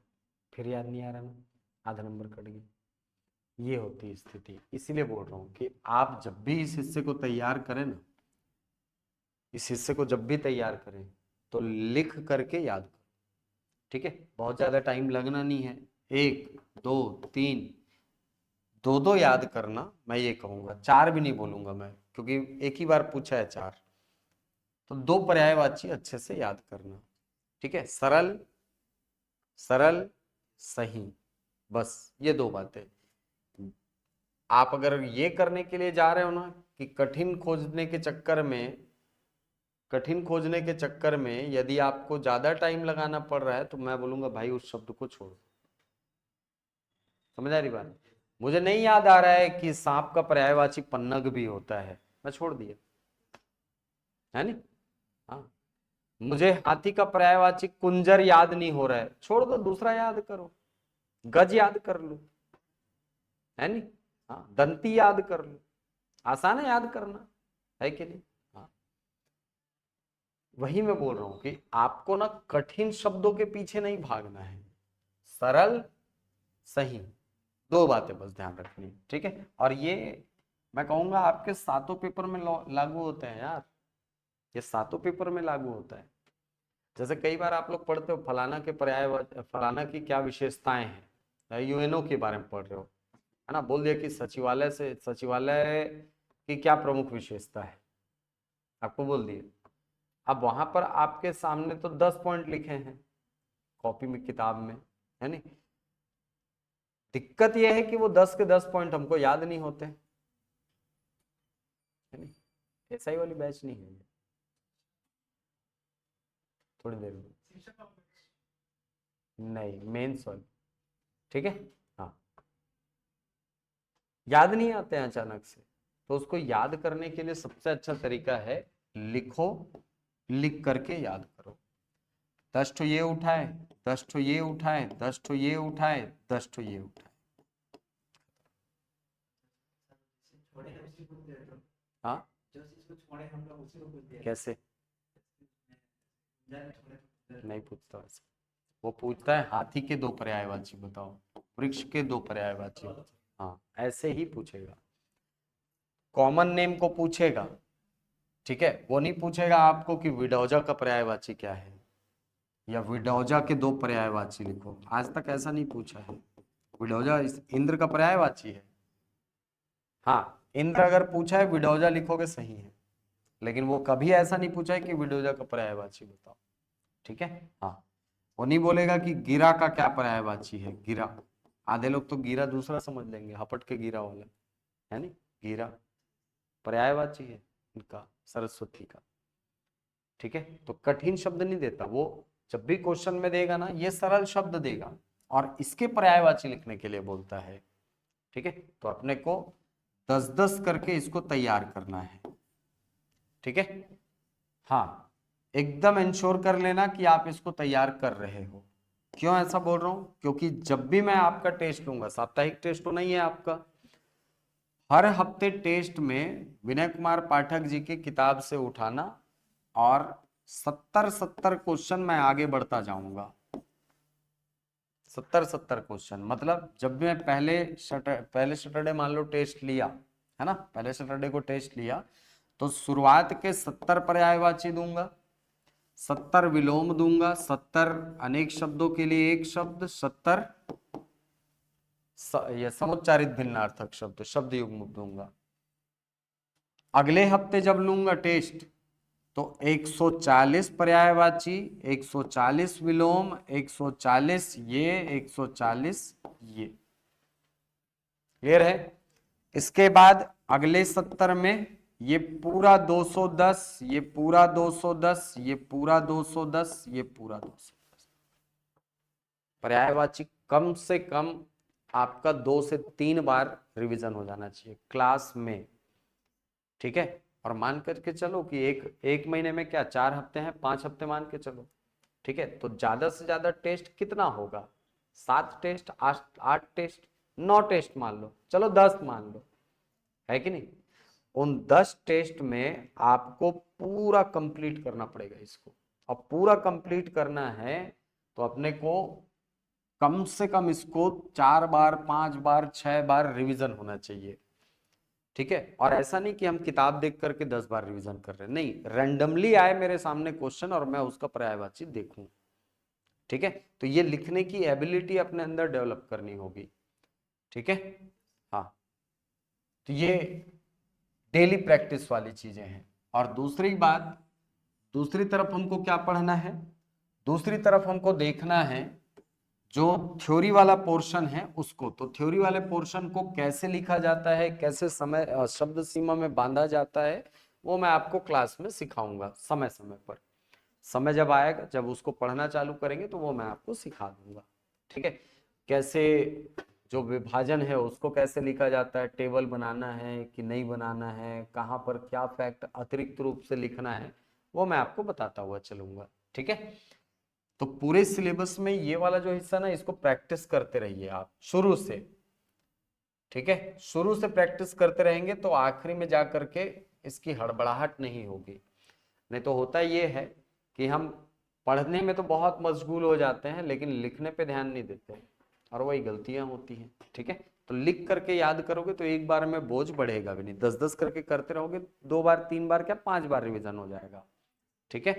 फिर याद नहीं आ रहा ना, आधा नंबर कट गया। ये होती स्थिति, इसीलिए बोल रहा हूँ कि आप जब भी इस हिस्से को तैयार करें ना, इस हिस्से को जब भी तैयार करें तो लिख करके याद करो। ठीक है, बहुत ज्यादा टाइम लगना नहीं है, 1 2 3, 2 2 याद करना, मैं ये कहूंगा 4 भी नहीं बोलूंगा मैं, क्योंकि एक ही बार पूछा है 4। तो 2 पर्यायवाची अच्छे से याद करना। ठीक है, सरल, सरल, सही, बस ये 2 बातें। आप अगर ये करने के लिए जा रहे हो ना कि कठिन खोजने के चक्कर में यदि आपको ज्यादा टाइम लगाना पड़ रहा है तो मैं बोलूंगा भाई उस शब्द को छोड़। समझ आ रही बात? मुझे नहीं याद आ रहा है कि सांप का पर्यायवाची पन्नग भी होता है, मैं छोड़ दिया, है नहीं। हाँ, मुझे हाथी का पर्यायवाची कुंजर याद नहीं हो रहा है, छोड़ दो, दूसरा याद करो, गज याद कर लो, है नहीं। हाँ, दंती याद कर लो, आसान है याद करना, है कि नहीं। हाँ, वही मैं बोल रहा हूं कि आपको ना कठिन शब्दों के पीछे नहीं भागना है, सरल, सही, 2 बातें बस ध्यान रखनी है, ठीक है। और ये मैं कहूंगा आपके 7 पेपर में लागू होते हैं यार, ये 7 पेपर में लागू होता है। जैसे कई बार आप लोग पढ़ते हो फलाना के फलाना की क्या विशेषताएं हैं, यूएनओ के बारे में पढ़ रहे हो, है ना, बोल दिया कि सचिवालय की क्या प्रमुख विशेषता है, आपको बोल दिए। अब वहां पर आपके सामने तो 10 पॉइंट लिखे हैं कॉपी में, किताब में, है नहीं। दिक्कत यह है कि वो 10 के 10 पॉइंट हमको याद नहीं होते, है नहीं। एसआई वाली बैच नहीं है, थोड़ी देर में, नहीं, मेंस वाली, ठीक है। हाँ, याद नहीं आते हैं अचानक से, तो उसको याद करने के लिए सबसे अच्छा तरीका है लिखो, लिख करके याद करो। 10 ठो ये उठाए, 10 ठो ये उठाए, 10 ठो ये उठाए, 10 ठो ये उठाए। हाँ कैसे? नहीं पूछता वैसे, वो पूछता है हाथी के दो पर्यायवाची बताओ, वृक्ष के दो पर्यायवाची। हाँ ऐसे ही पूछेगा, कॉमन नेम को पूछेगा, ठीक है। वो नहीं पूछेगा आपको कि विडौजा का पर्यायवाची क्या है, या विडौजा के दो पर्यायवाची लिखो, आज तक ऐसा नहीं पूछा है। विडौजा इंद्र का पर्यायवाची है, हाँ इंद्र अगर पूछा है विडौजा लिखोगे सही है, लेकिन वो कभी ऐसा नहीं पूछा है कि विडौजा का पर्यायवाची बताओ, ठीक है। हाँ वो नहीं बोलेगा कि गिरा का क्या पर्यायवाची है, गिरा। आधे लोग तो गिरा दूसरा समझ लेंगे, हपट के गिरा वाला, है नहीं, गिरा पर्यायवाची है इनका, सरस्वती का, ठीक है। तो कठिन शब्द नहीं देता वो, जब भी क्वेश्चन में देगा ना ये सरल शब्द देगा और इसके पर्यायवाची लिखने के लिए बोलता है, ठीक है। तो अपने को 10-10 करके इसको तैयार करना है, ठीक है। हाँ एकदम इंश्योर कर लेना कि आप इसको तैयार कर रहे हो। क्यों ऐसा बोल रहा हूं, क्योंकि जब भी मैं आपका टेस्ट लूंगा, साप्ताहिक टेस्ट तो नहीं है आपका, हर हफ्ते टेस्ट में विनय कुमार पाठक जी की किताब से उठाना और 70-70 क्वेश्चन मैं आगे बढ़ता जाऊंगा। 70-70 क्वेश्चन मतलब जब भी मैं पहले सैटरडे मान लो टेस्ट लिया, है ना, पहले सैटरडे को टेस्ट लिया, तो शुरुआत के 70 पर्यायवाची दूंगा, 70 विलोम दूंगा, 70 अनेक शब्दों के लिए एक शब्द, 70 ये समुच्चारित भिन्नार्थक शब्द, शब्द युग्म दूंगा। अगले हफ्ते जब लूंगा टेस्ट तो 140 पर्यायवाची, 140 विलोम, 140 ये, 140 ये, क्लियर है। इसके बाद अगले 70 में ये पूरा 210, ये पूरा 210, ये पूरा 210, ये पूरा 210 पर्यायवाची कम से कम आपका 2 से 3 बार रिवीजन हो जाना चाहिए क्लास में, ठीक है। और मान करके चलो कि एक महीने में क्या 4 हफ्ते हैं, 5 हफ्ते मान के चलो, ठीक है। तो ज्यादा से ज्यादा टेस्ट कितना होगा, 7 टेस्ट, 8 टेस्ट, 9 टेस्ट मान लो, चलो 10 मान लो, है कि नहीं। उन 10 टेस्ट में आपको पूरा कंप्लीट करना पड़ेगा इसको, और पूरा कंप्लीट करना है तो अपने को कम से कम इसको 4 बार, 5 बार, 6 बार रिवीजन होना चाहिए, ठीक है। और ऐसा नहीं कि हम किताब देख करके 10 बार रिवीजन कर रहे हैं, नहीं, रैंडमली आए मेरे सामने क्वेश्चन और मैं उसका पर्यायवाची देखूं, ठीक है। तो ये लिखने की एबिलिटी अपने अंदर डेवलप करनी होगी, ठीक है। हाँ तो ये डेली प्रैक्टिस वाली चीजें हैं। और दूसरी बात, दूसरी तरफ हमको क्या पढ़ना है, दूसरी तरफ हमको देखना है जो थ्योरी वाला पोर्शन है उसको। तो थ्योरी वाले पोर्शन को कैसे लिखा जाता है, कैसे समय शब्द सीमा में बांधा जाता है, वो मैं आपको क्लास में सिखाऊंगा समय समय पर। समय जब आएगा, जब उसको पढ़ना चालू करेंगे तो वो मैं आपको सिखा दूंगा, ठीक है। कैसे जो विभाजन है उसको कैसे लिखा जाता है, टेबल बनाना है कि नहीं बनाना है, कहाँ पर क्या फैक्ट अतिरिक्त रूप से लिखना है, वो मैं आपको बताता हुआ चलूंगा, ठीक है। तो पूरे सिलेबस में ये वाला जो हिस्सा ना, इसको प्रैक्टिस करते रहिए आप शुरू से, ठीक है। शुरू से प्रैक्टिस करते रहेंगे तो आखिरी में जा करके इसकी हड़बड़ाहट नहीं होगी। नहीं तो होता ये है कि हम पढ़ने में तो बहुत मशगूल हो जाते हैं लेकिन लिखने पे ध्यान नहीं देते हैं, और वही गलतियां होती हैं, ठीक है। तो लिख करके याद करोगे तो एक बार में बोझ बढ़ेगा भी नहीं, 10-10 करके करते रहोगे, 2 बार 3 बार क्या 5 बार रिवीजन हो जाएगा, ठीक है।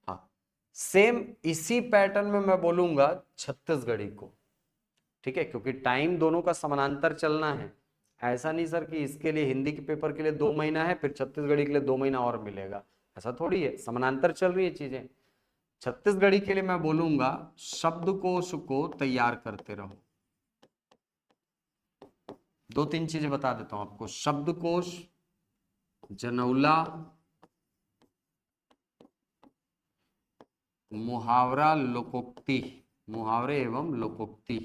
हाँ सेम इसी पैटर्न में मैं बोलूंगा छत्तीसगढ़ी को, ठीक है, क्योंकि टाइम दोनों का समानांतर चलना है। ऐसा नहीं सर कि इसके लिए हिंदी के पेपर के लिए 2 महीना है फिर छत्तीसगढ़ी के लिए 2 महीना और मिलेगा, ऐसा थोड़ी है, समानांतर चल रही है चीजें। छत्तीसगढ़ी के लिए मैं बोलूंगा शब्दकोश को तैयार करते रहो। 2-3 चीजें बता देता हूं आपको, शब्दकोश, जनौला, मुहावरा, लोकोक्ति, मुहावरे एवं लोकोक्ति,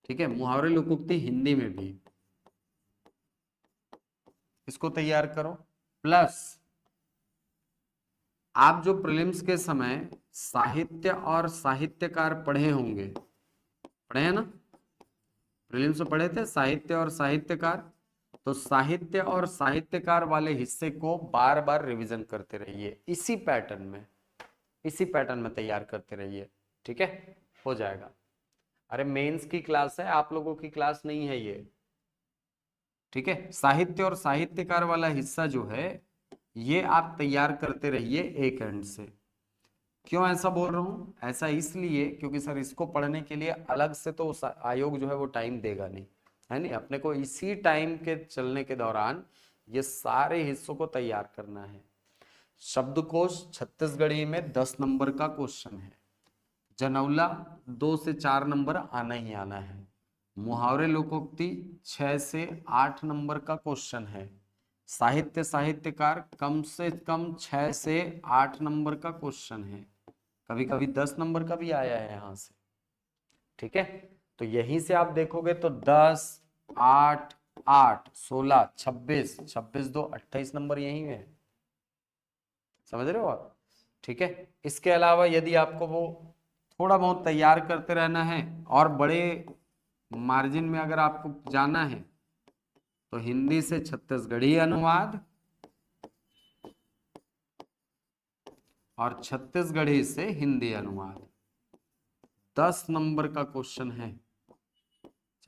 ठीक है। मुहावरे लोकोक्ति हिंदी में भी, इसको तैयार करो, प्लस आप जो प्रीलिम्स के समय साहित्य और साहित्यकार पढ़े होंगे, पढ़े हैं ना, प्रीलिम्स में पढ़े थे साहित्य और साहित्यकार, तो साहित्य और साहित्यकार वाले हिस्से को बार बार रिवीजन करते रहिए, इसी पैटर्न में तैयार करते रहिए, ठीक है, हो जाएगा। अरे मेंस की क्लास है, आप लोगों की क्लास नहीं है ये, ठीक है। साहित्य और साहित्यकार वाला हिस्सा जो है ये आप तैयार करते रहिए एक हैंड से। क्यों ऐसा बोल रहा हूं, ऐसा इसलिए क्योंकि सर इसको पढ़ने के लिए अलग से तो उस आयोग जो है वो टाइम देगा नहीं, है नहीं, अपने को इसी टाइम के चलने के दौरान ये सारे हिस्सों को तैयार करना है। शब्दकोश छत्तीसगढ़ी में 10 नंबर का क्वेश्चन है, जनौला 2 से 4 नंबर आना ही आना है, मुहावरे लोकोक्ति 6 से 8 नंबर का क्वेश्चन है, साहित्य साहित्यकार कम से कम 6 से 8 नंबर का क्वेश्चन है, कभी कभी 10 नंबर का भी आया है यहां से, ठीक है। तो यहीं से आप देखोगे तो 10, 8, 8, 16, 26, 26, 2, 28 नंबर यही है, समझ रहे हो आप, ठीक है। इसके अलावा यदि आपको वो थोड़ा बहुत तैयार करते रहना है और बड़े मार्जिन में अगर आपको जाना है तो हिंदी से छत्तीसगढ़ी अनुवाद और छत्तीसगढ़ी से हिंदी अनुवाद 10 नंबर का क्वेश्चन है,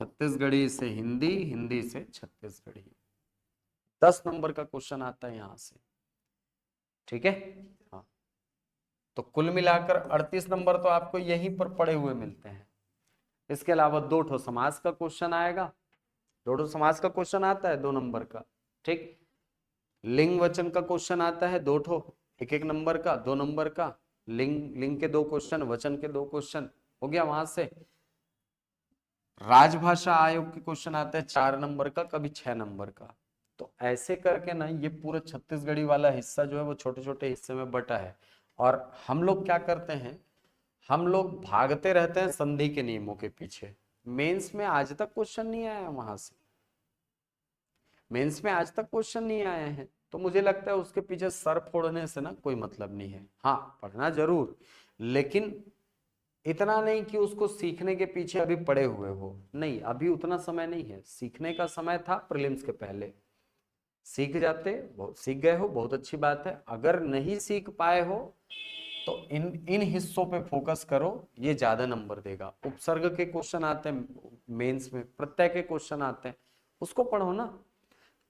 छत्तीसगढ़ी से हिंदी, हिंदी से छत्तीसगढ़ी 10 नंबर का क्वेश्चन आता है यहां से, ठीक है। हाँ, तो कुल मिलाकर 38 नंबर तो आपको यहीं पर पड़े हुए मिलते हैं। इसके अलावा 2 ठो समास का क्वेश्चन आएगा, 2 ठो समास का क्वेश्चन आता है 2 नंबर का, ठीक। लिंग वचन का क्वेश्चन आता है 2 ठो, 1-1 नंबर का, 2 नंबर का, लिंग के 2 क्वेश्चन, वचन के 2 क्वेश्चन, हो गया वहां से। राजभाषा आयोग के क्वेश्चन आते हैं 4 नंबर का, कभी 6 नंबर का। तो ऐसे करके ना ये पूरा छत्तीसगढ़ी वाला हिस्सा जो है वो छोटे छोटे हिस्से में बटा है। और हम लोग क्या करते हैं, हम लोग भागते रहते हैं संधि के नियमों के पीछे। मेंस में आज तक क्वेश्चन नहीं आया वहां से, मेंस में आज तक क्वेश्चन नहीं आए हैं, तो मुझे लगता है उसके पीछे सर फोड़ने से ना कोई मतलब नहीं है। हाँ, पढ़ना जरूर, लेकिन इतना नहीं कि उसको सीखने के पीछे अभी पड़े हुए हो, नहीं, अभी उतना समय नहीं है, सीखने का समय था प्रीलिम्स के पहले, सीख जाते, सीख गए हो बहुत अच्छी बात है, अगर नहीं सीख पाए हो तो इन इन हिस्सों पे फोकस करो, ये ज्यादा नंबर देगा। उपसर्ग के क्वेश्चन आते हैं मेंस में, प्रत्यय के क्वेश्चन आते हैं, उसको पढ़ो ना।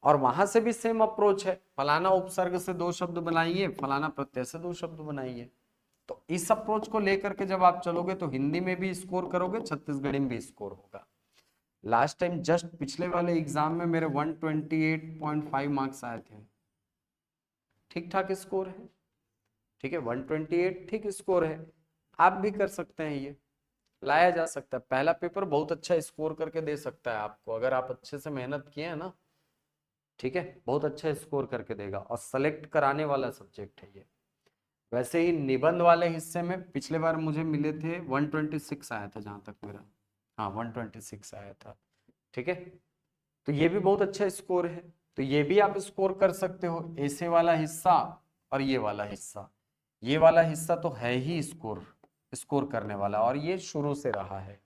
और वहां से भी सेम अप्रोच है, फलाना उपसर्ग से 2 शब्द बनाइए, फलाना प्रत्यय से 2 शब्द बनाइए। तो इस अप्रोच को लेकर के जब आप चलोगे तो हिंदी में भी स्कोर करोगे, छत्तीसगढ़ी में भी स्कोर होगा। लास्ट टाइम जस्ट पिछले वाले एग्जाम में मेरे 128.5 मार्क्स आए थे, ठीक ठाक स्कोर है, ठीक है, 128 ठीक स्कोर है। आप भी कर सकते हैं, ये लाया जा सकता है, पहला पेपर बहुत अच्छा स्कोर करके दे सकता है आपको, अगर आप अच्छे से मेहनत किए हैं ना, ठीक है, बहुत अच्छा स्कोर करके देगा, और सेलेक्ट कराने वाला सब्जेक्ट है ये। वैसे ही निबंध वाले हिस्से में पिछले बार मुझे मिले थे 126 आया था जहां तक मेरा, हाँ 126 आया था, ठीक है। तो ये भी बहुत अच्छा स्कोर है, तो ये भी आप स्कोर कर सकते हो, ऐसे वाला हिस्सा और ये वाला हिस्सा, ये वाला हिस्सा तो है ही स्कोर स्कोर करने वाला, और ये शुरू से रहा है।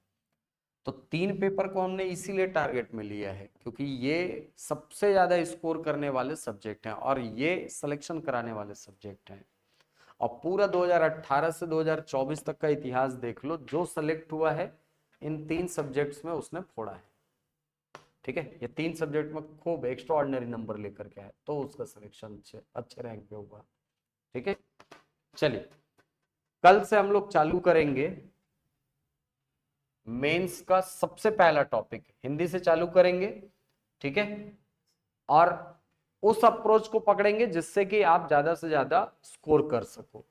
तो 3 पेपर को हमने इसीलिए टारगेट में लिया है क्योंकि ये सबसे ज्यादा स्कोर करने वाले सब्जेक्ट हैं और ये सिलेक्शन कराने वाले सब्जेक्ट हैं। और पूरा 2018 से 2024 तक का इतिहास देख लो, जो सेलेक्ट हुआ है इन 3 सब्जेक्ट्स में उसने फोड़ा है, ठीक है। ये 3 सब्जेक्ट में खूब एक्स्ट्रा ऑर्डिनरी नंबर लेकर के आए तो उसका सिलेक्शन अच्छे रैंक पे हुआ, ठीक है। चलिए, कल से हम लोग चालू करेंगे मेंस का सबसे पहला टॉपिक, हिंदी से चालू करेंगे, ठीक है। और उस अप्रोच को पकड़ेंगे जिससे कि आप ज्यादा से ज्यादा स्कोर कर सको,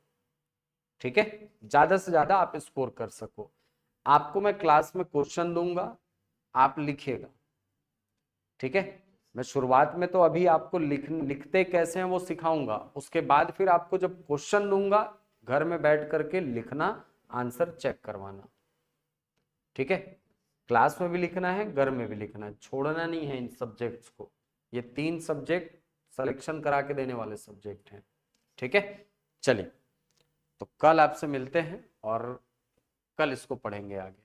ठीक है, ज्यादा से ज्यादा आप स्कोर कर सको। आपको मैं क्लास में क्वेश्चन दूंगा, आप लिखिएगा, ठीक है। मैं शुरुआत में तो अभी आपको लिखते कैसे हैं वो सिखाऊंगा, उसके बाद फिर आपको जब क्वेश्चन दूंगा घर में बैठ करके लिखना, आंसर चेक करवाना, ठीक है। क्लास में भी लिखना है, घर में भी लिखना है, छोड़ना नहीं है इन सब्जेक्ट्स को। ये 3 सब्जेक्ट सिलेक्शन करा के देने वाले सब्जेक्ट हैं। ठीक है, चलिए तो कल आपसे मिलते हैं और कल इसको पढ़ेंगे आगे।